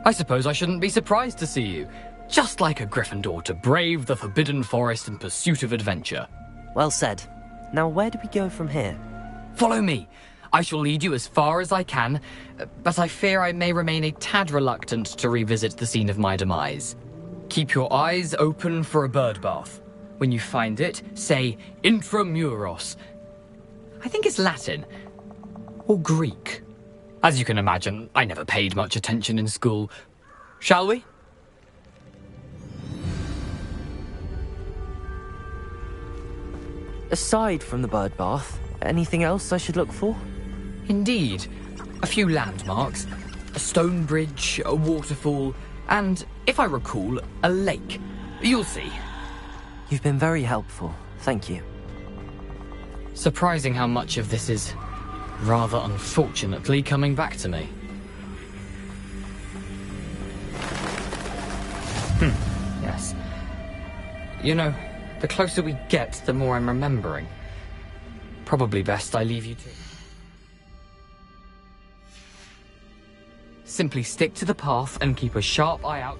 I suppose I shouldn't be surprised to see you. Just like a Gryffindor to brave the Forbidden Forest in pursuit of adventure. Well said. Now where do we go from here? Follow me. I shall lead you as far as I can, but I fear I may remain a tad reluctant to revisit the scene of my demise. Keep your eyes open for a bird bath. When you find it, say intramuros. I think it's Latin. Or Greek. As you can imagine, I never paid much attention in school. Shall we? Aside from the bird bath, anything else I should look for? Indeed. A few landmarks. A stone bridge, a waterfall, and, if I recall, a lake. You'll see. You've been very helpful. Thank you. Surprising how much of this is, rather unfortunately, coming back to me. Yes. You know, the closer we get, the more I'm remembering. Probably best I leave you to. Simply stick to the path and keep a sharp eye out.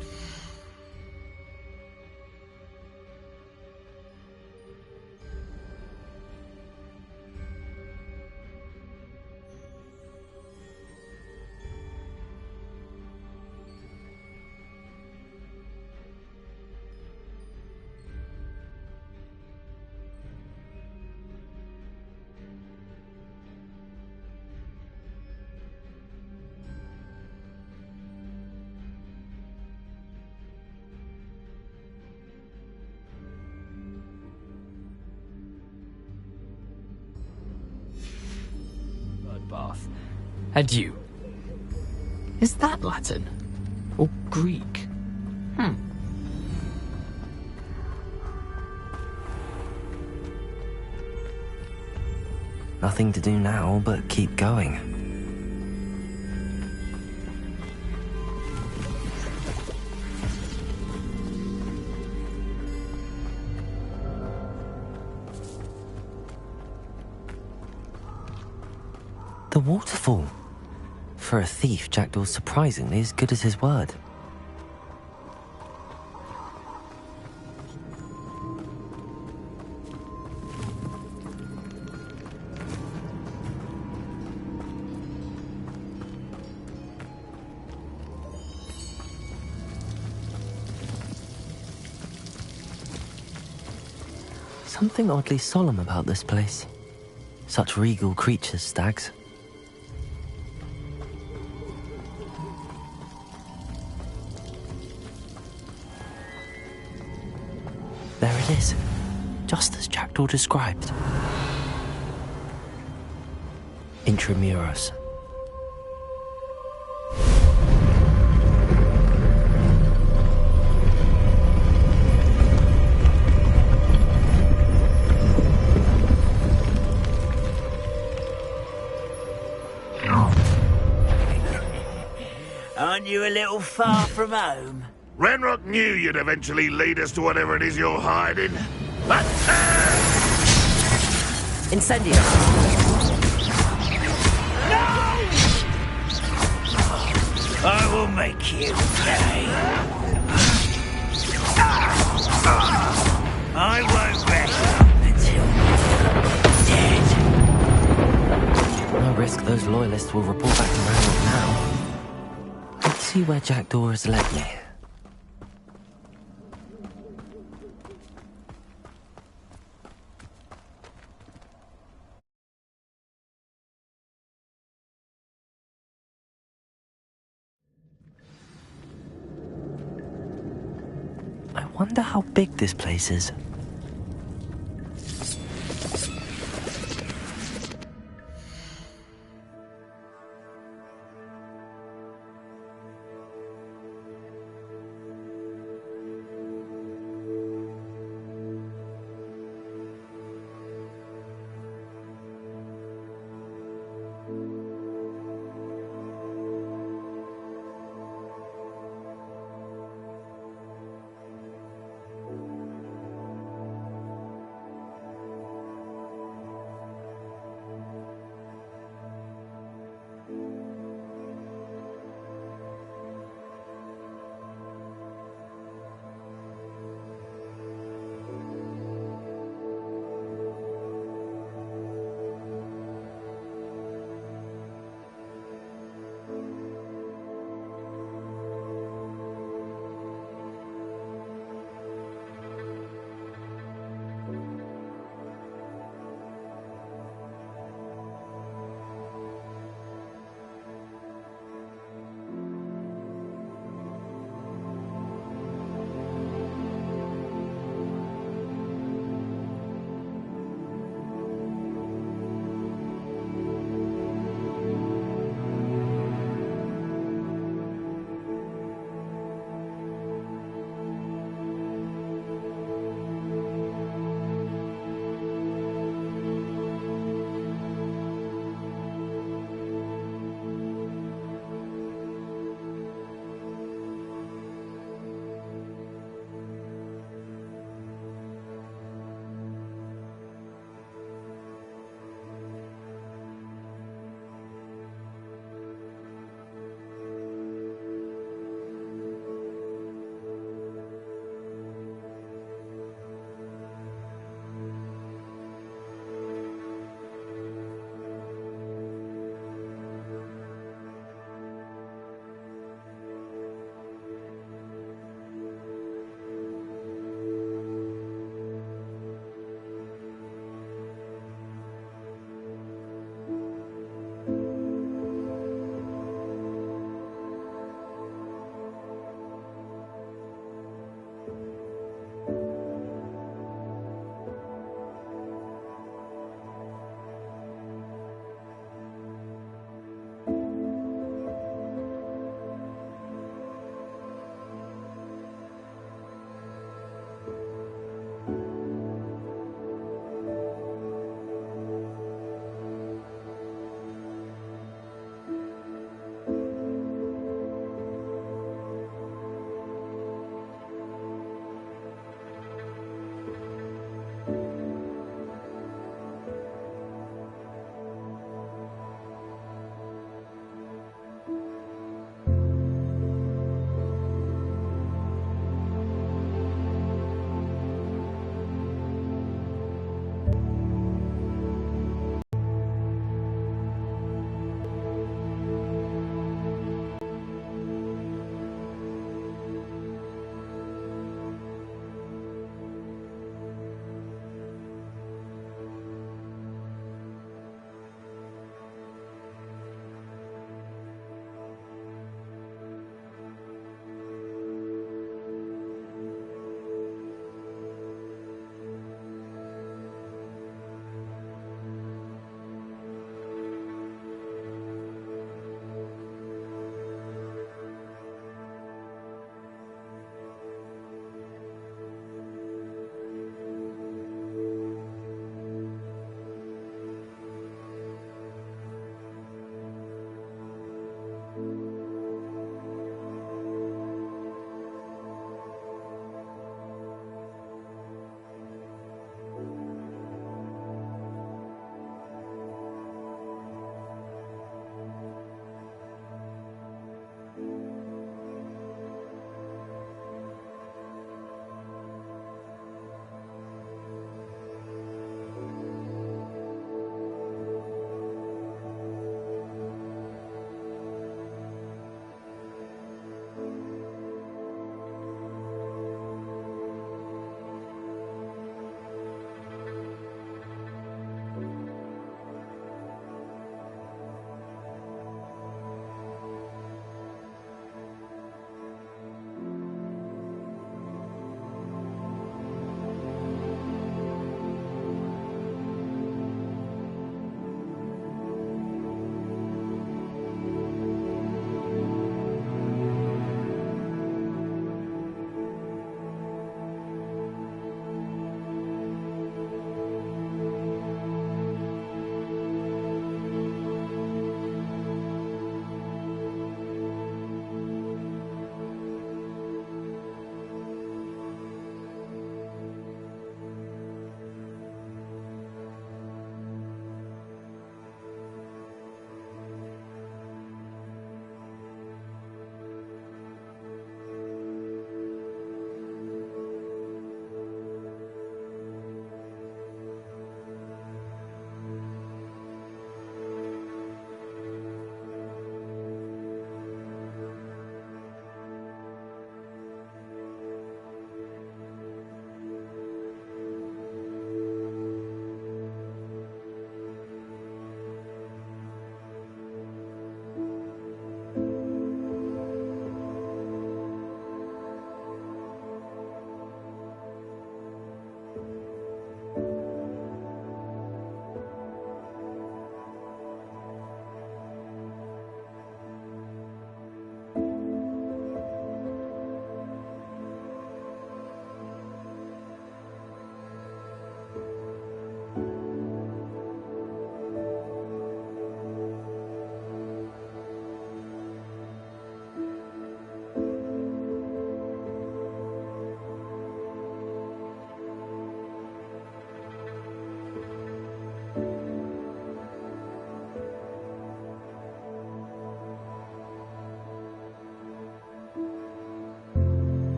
Bath. Adieu. Is that Latin? Or Greek? Nothing to do now but keep going. The waterfall. For a thief, Jackdaw's surprisingly as good as his word. Something oddly solemn about this place. Such regal creatures, stags. There it is, just as Jackdaw described. Intramuros. Aren't you a little far from home? Renrock knew you'd eventually lead us to whatever it is you're hiding. But... Incendio! No! I will make you pay. I won't rest until you're dead. No risk those loyalists will report back to Renrock now. Let's see where Jackdaw has led me. I wonder how big this place is.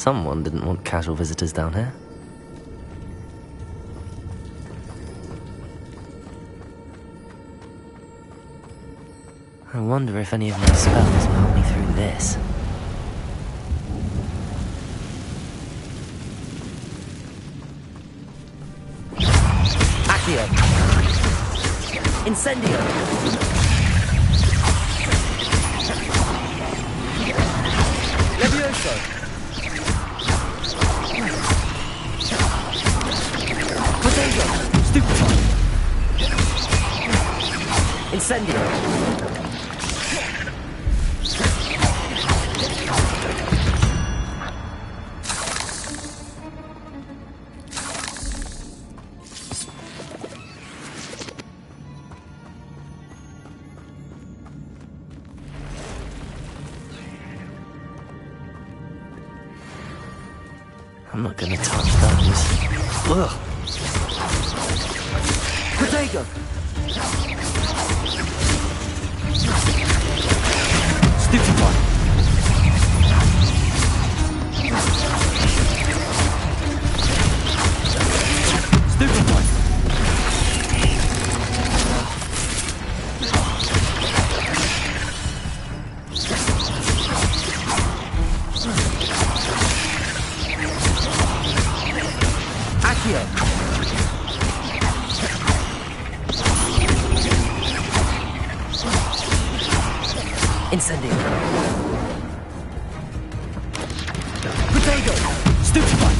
Someone didn't want casual visitors down here. I wonder if any of my spells will help me through this. Accio! Incendio! Levioso! Potato! Stupefy! Incendio! I'm not gonna touch those. Ugh. Protego! Stupefy! Stupefy! Accio! Incendio! Protego! Stupefy!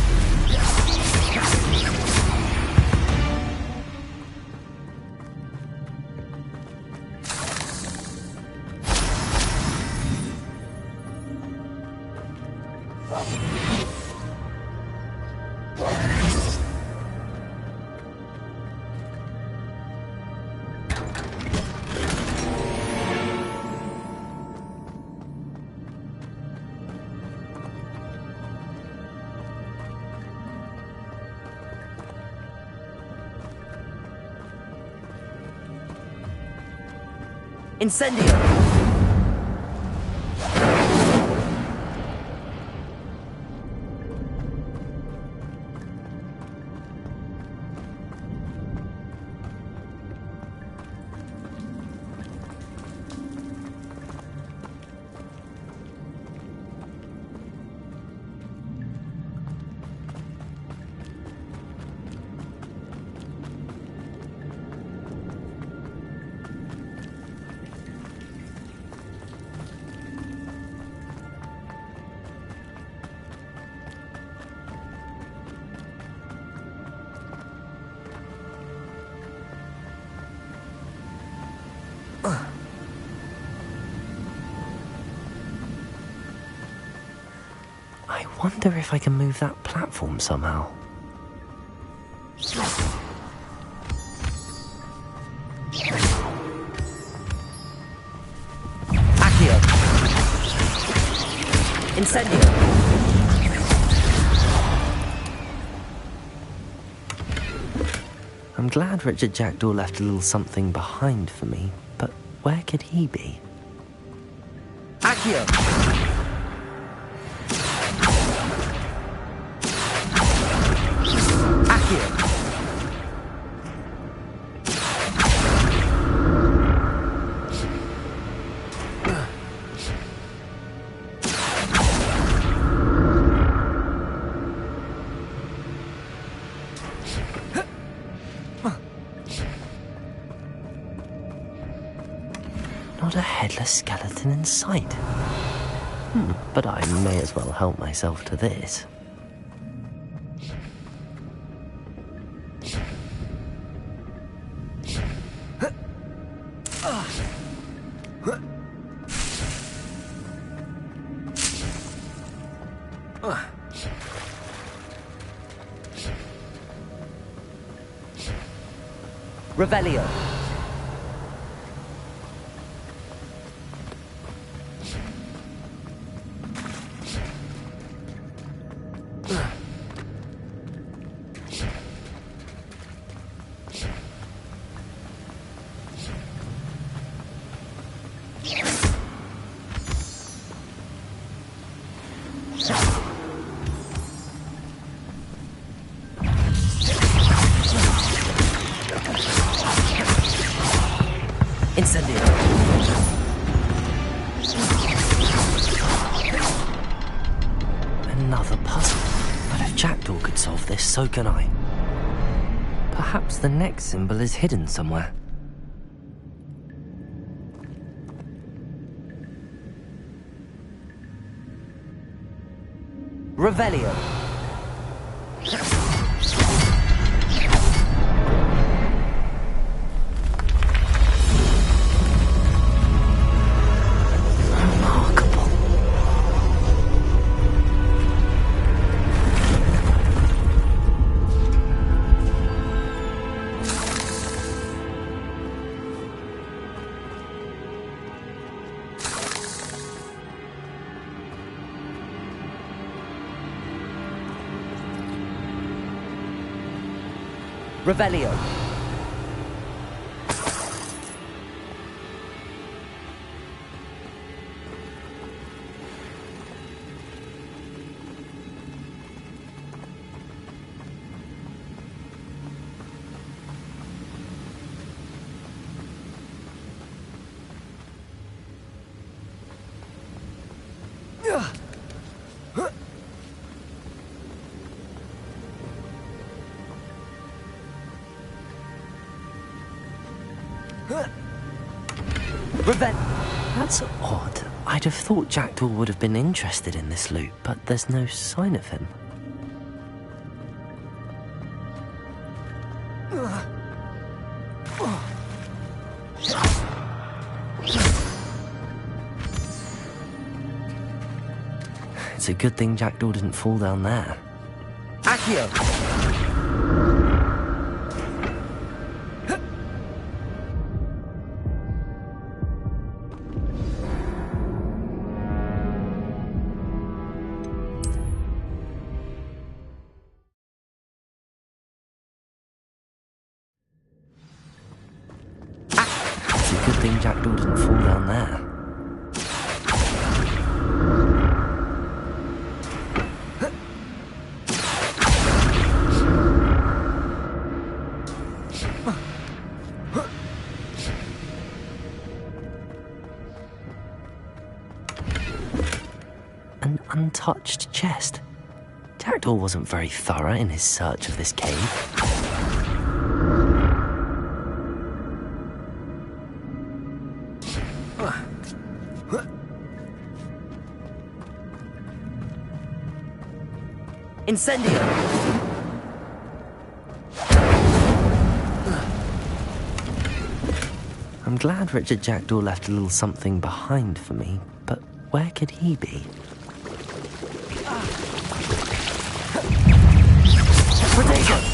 Incendio! I wonder if I can move that platform somehow. Accio! Incendio! I'm glad Richard Jackdaw left a little something behind for me, but where could he be? Accio! Not a headless skeleton in sight. But I may as well help myself to this. Revelio. Incendio. Another puzzle. But if Jackdaw could solve this, so can I. Perhaps the next symbol is hidden somewhere. Revelio. Revelio. That's odd. I'd have thought Jackdaw would have been interested in this loot, but there's no sign of him. It's a good thing Jackdaw didn't fall down there. Accio! Jackdaw didn't fall down there. An untouched chest. Jackdaw wasn't very thorough in his search of this cave. Incendio! I'm glad Richard Jackdaw left a little something behind for me, but where could he be? Protego!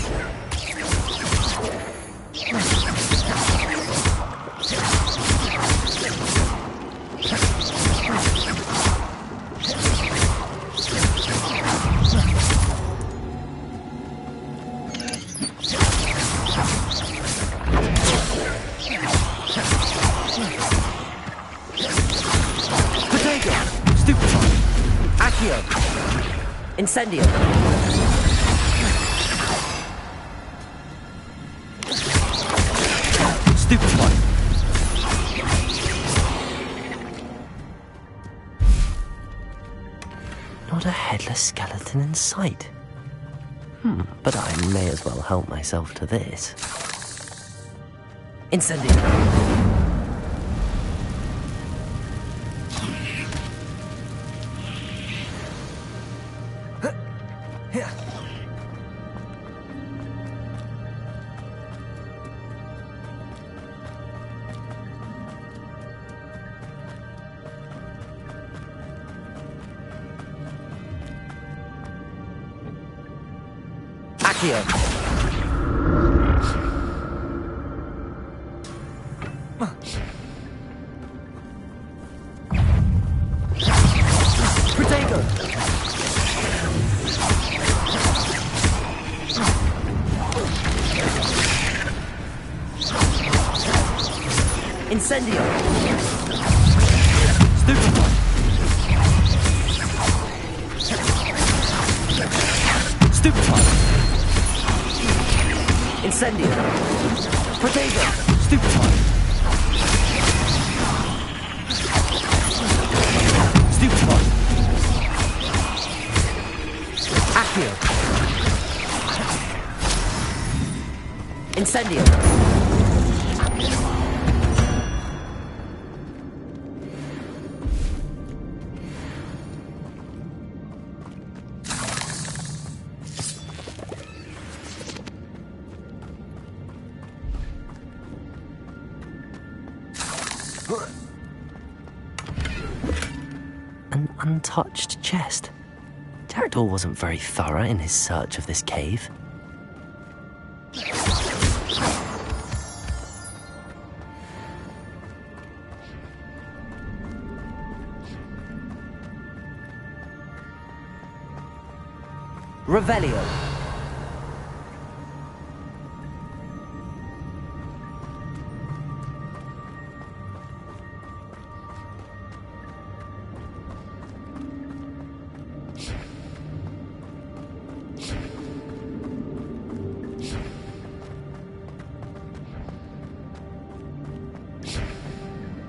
Incendio! Stupefy! Not a headless skeleton in sight. But I may as well help myself to this. Incendio! Accio! Protego! Incendio! Stupefy! Stupefy! Incendio! Protego! Stupefy! Incendio! An untouched chest. Jackdaw wasn't very thorough in his search of this cave. Revelio.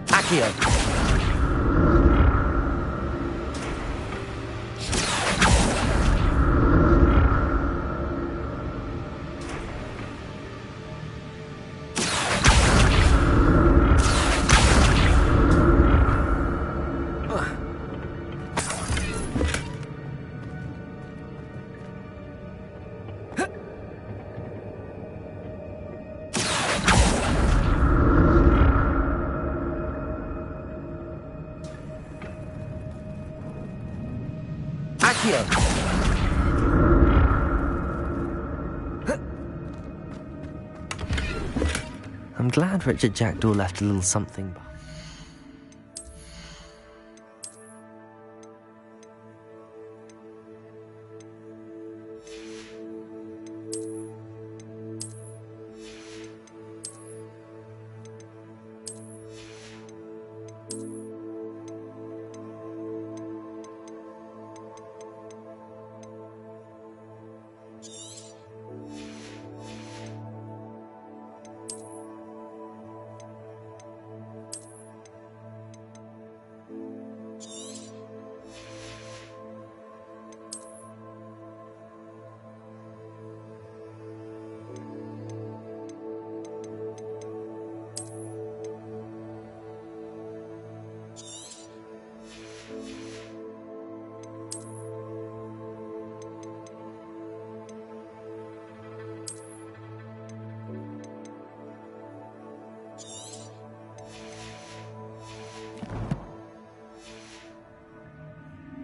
Accio. I'm glad Richard Jackdaw left a little something behind.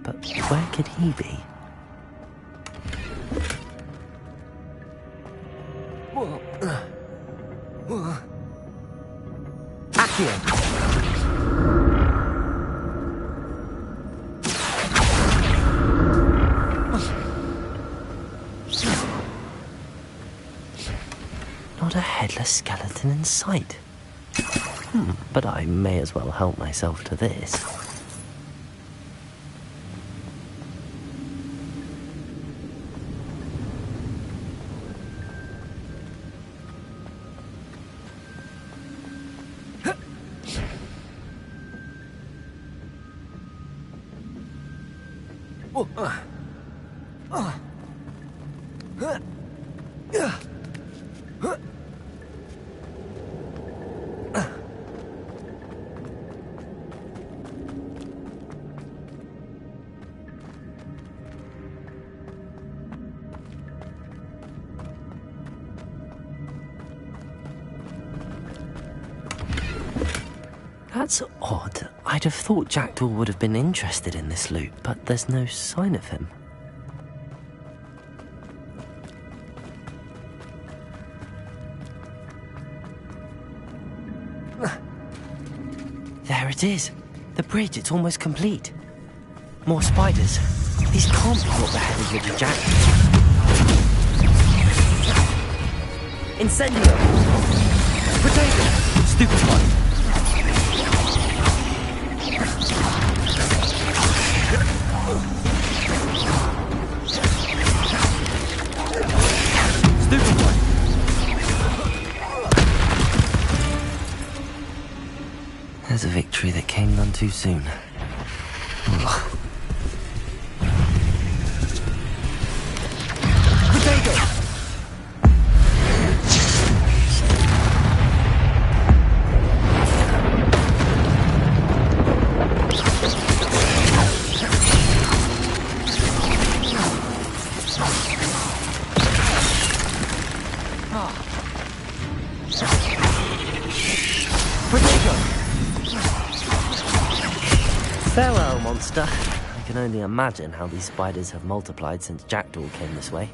But where could he be? Accio! Not a headless skeleton in sight. But I may as well help myself to this. That's odd. I'd have thought Jackdaw would have been interested in this loot, but there's no sign of him. There it is. The bridge, it's almost complete. More spiders. These can't be what the hell is Richard Jackdaw. Incendio! Potato! Stupid one! Stupid one! There's a victory that came none too soon. Ugh. Potato! Farewell, monster. I can only imagine how these spiders have multiplied since Jackdaw came this way.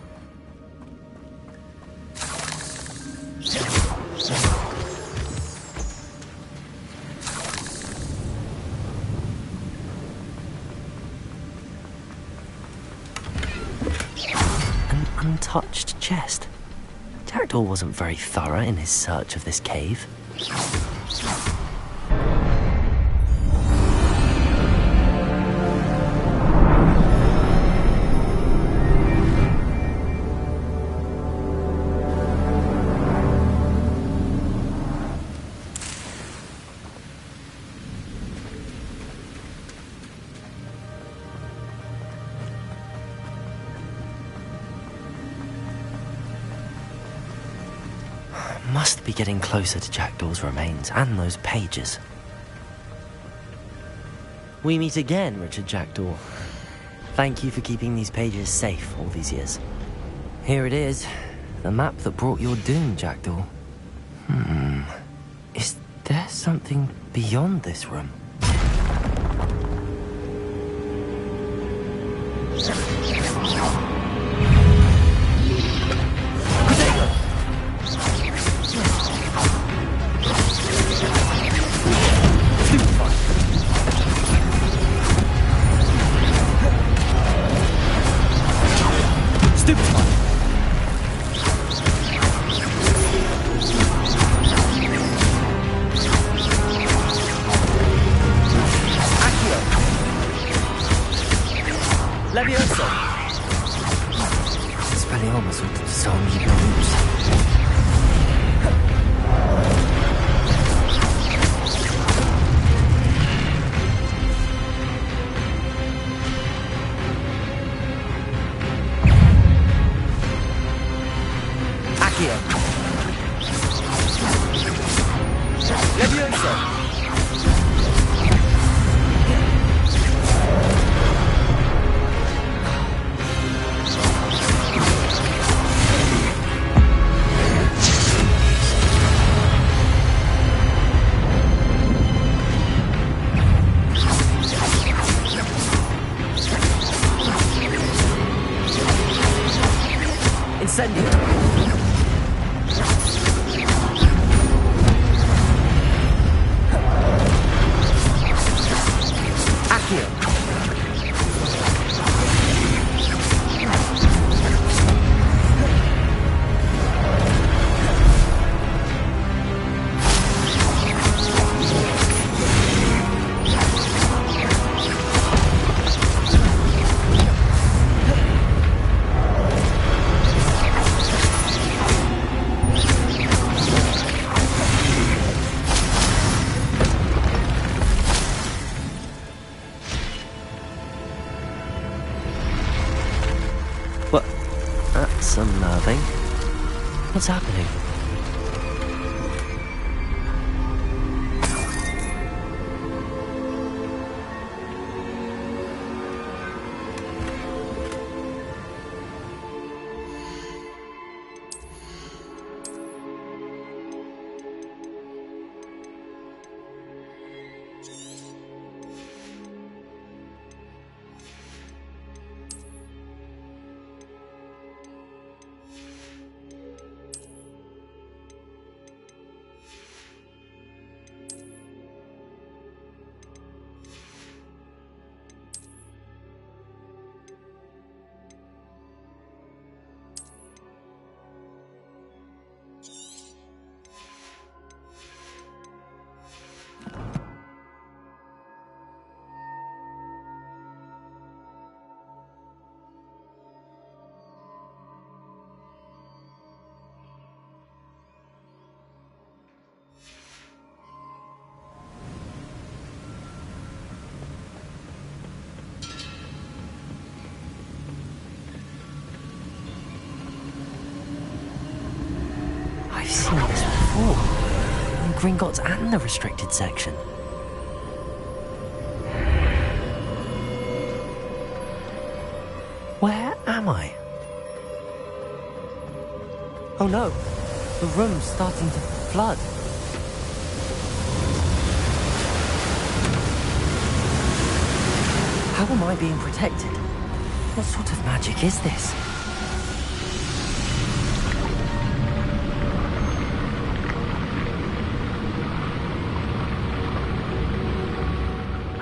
An untouched chest. Jackdaw wasn't very thorough in his search of this cave. Must be getting closer to Jackdaw's remains and those pages. We meet again, Richard Jackdaw. Thank you for keeping these pages safe all these years. Here it is, the map that brought your doom, Jackdaw. Is there something beyond this room? That's unnerving. What's happening? I've seen this before. In Gringotts and the restricted section. Where am I? Oh no, the room's starting to flood. How am I being protected? What sort of magic is this?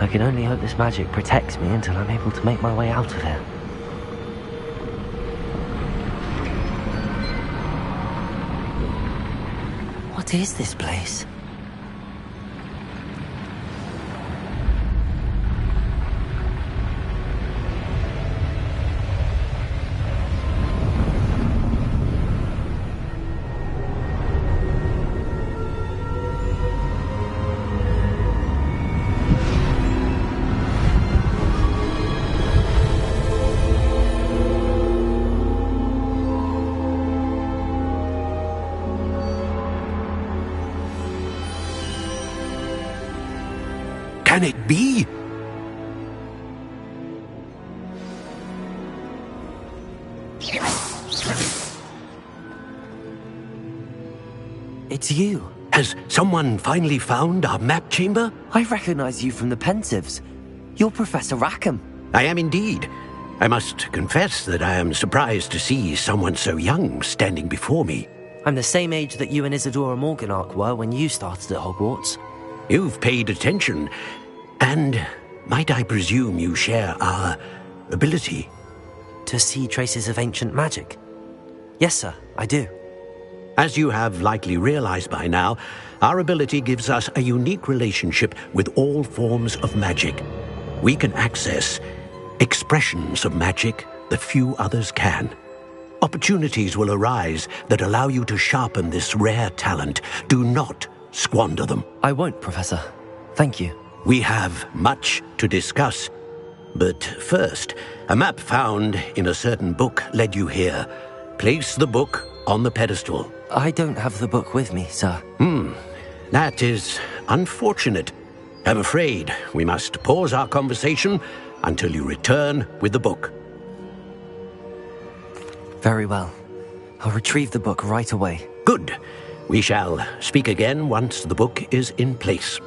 I can only hope this magic protects me until I'm able to make my way out of here. What is this place? Can it be? It's you. Has someone finally found our map chamber? I recognize you from the Pensives. You're Professor Rackham. I am indeed. I must confess that I am surprised to see someone so young standing before me. I'm the same age that you and Isadora Morganach were when you started at Hogwarts. You've paid attention. And might I presume you share our ability? To see traces of ancient magic? Yes, sir, I do. As you have likely realized by now, our ability gives us a unique relationship with all forms of magic. We can access expressions of magic that few others can. Opportunities will arise that allow you to sharpen this rare talent. Do not squander them. I won't, Professor. Thank you. We have much to discuss. But first, a map found in a certain book led you here. Place the book on the pedestal. I don't have the book with me, sir. That is unfortunate. I'm afraid we must pause our conversation until you return with the book. Very well. I'll retrieve the book right away. Good. We shall speak again once the book is in place.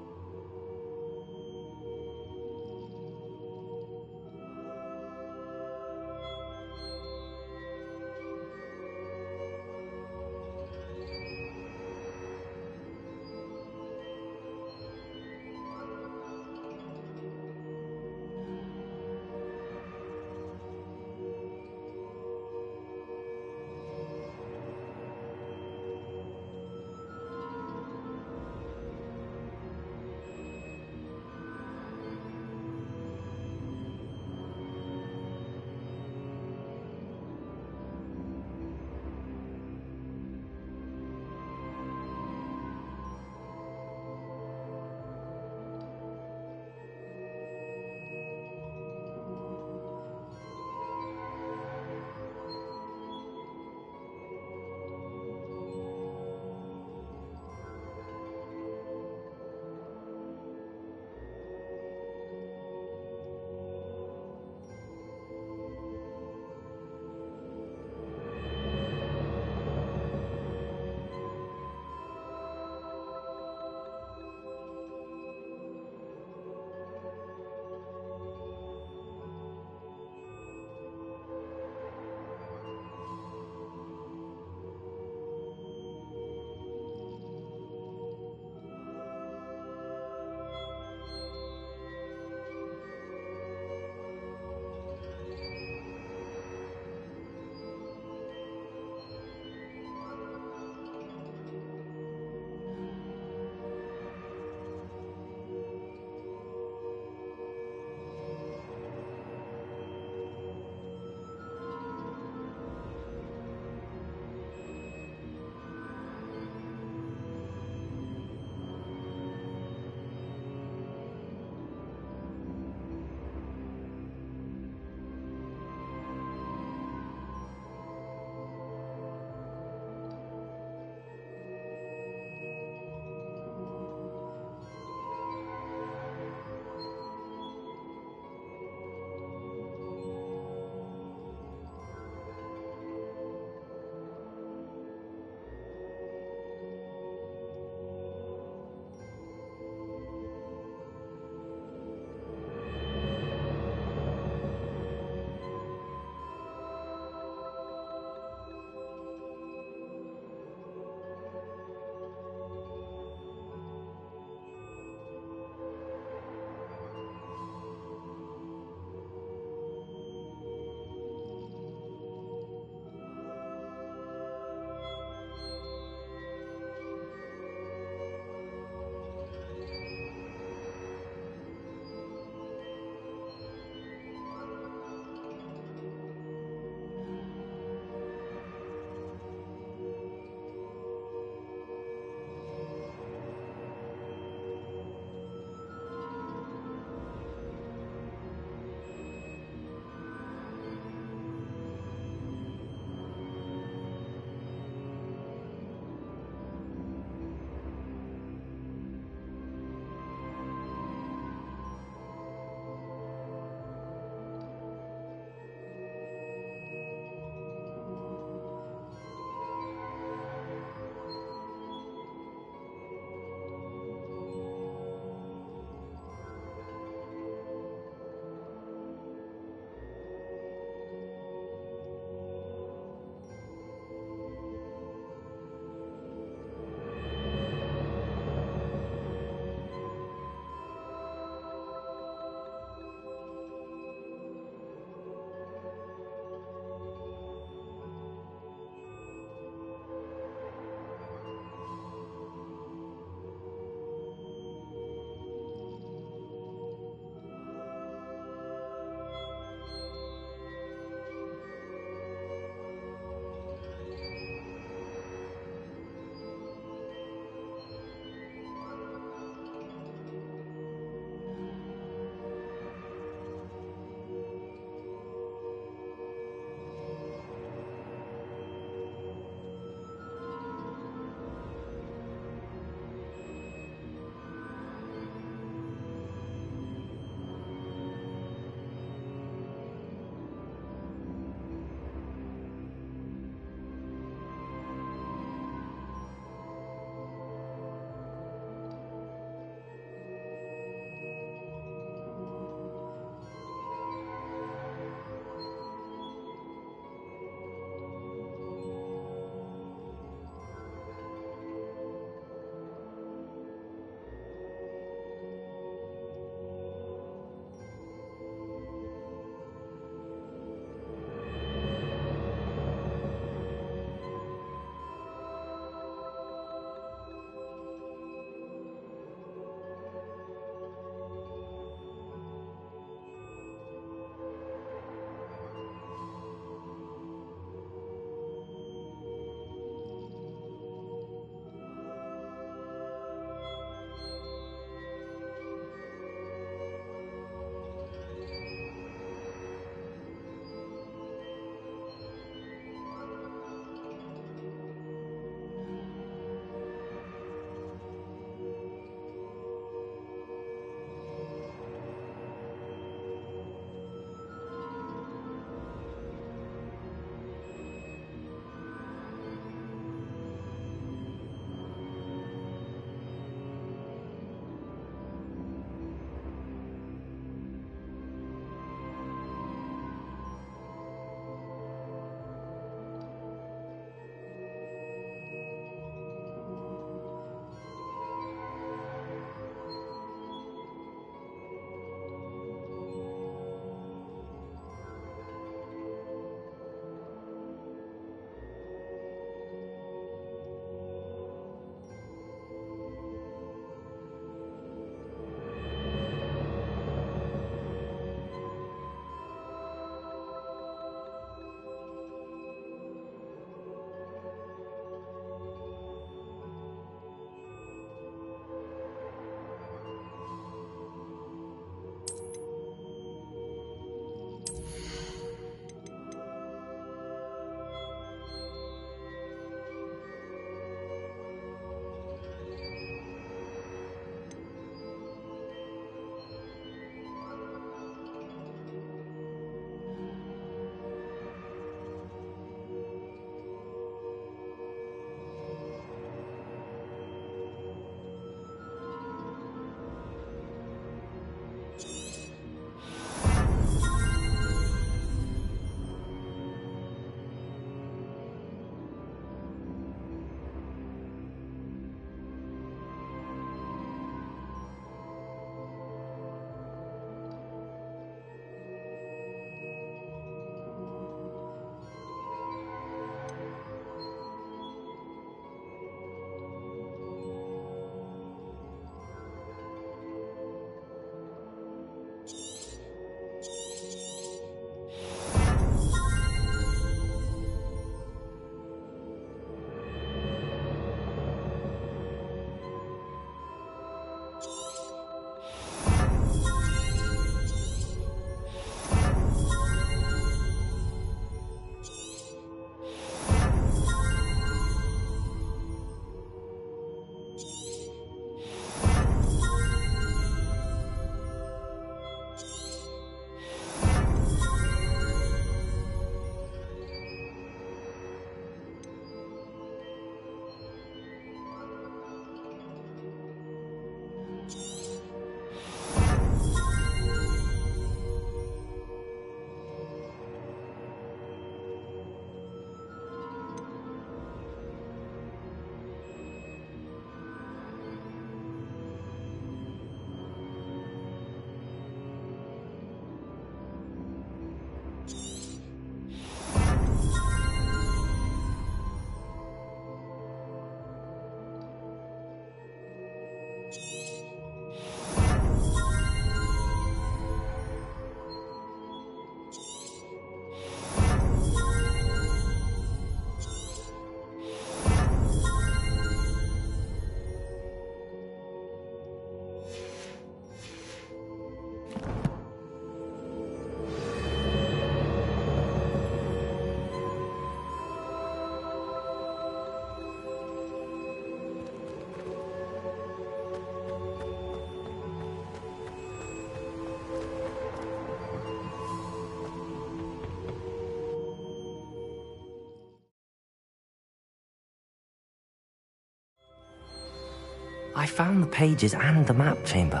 I found the pages and the map chamber.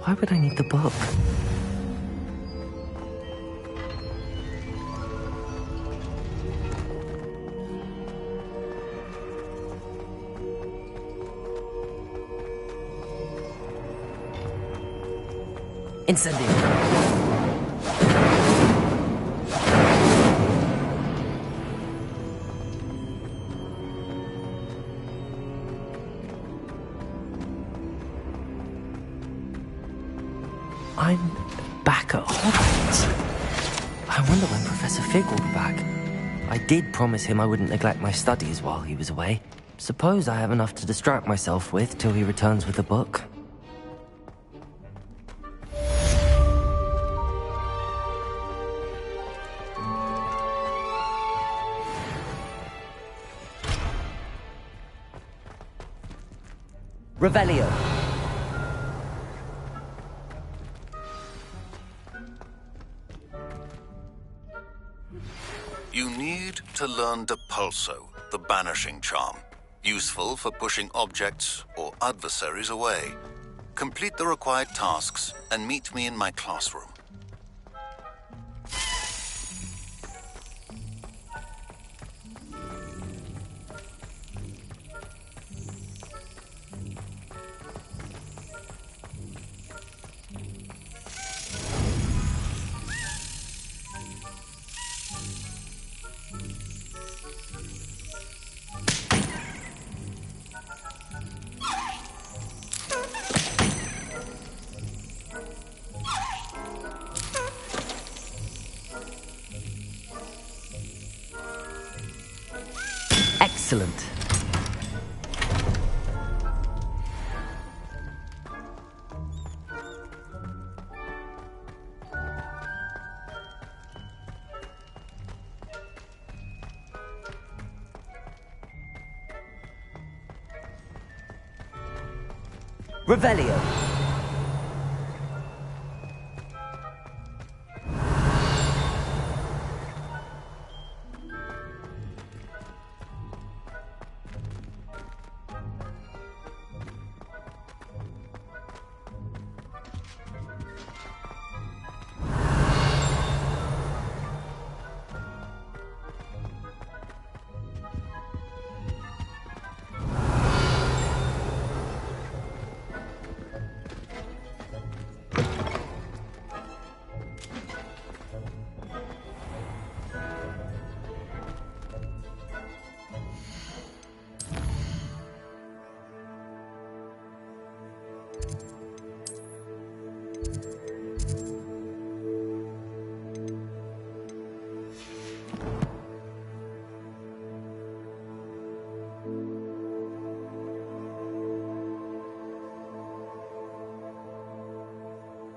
Why would I need the book? Incendio. I'm back at Hogwarts. I wonder when Professor Fig will be back. I did promise him I wouldn't neglect my studies while he was away. Suppose I have enough to distract myself with till he returns with the book. Revelio. You need to learn Depulso, the banishing charm. Useful for pushing objects or adversaries away. Complete the required tasks and meet me in my classroom. Excellent. Revelio.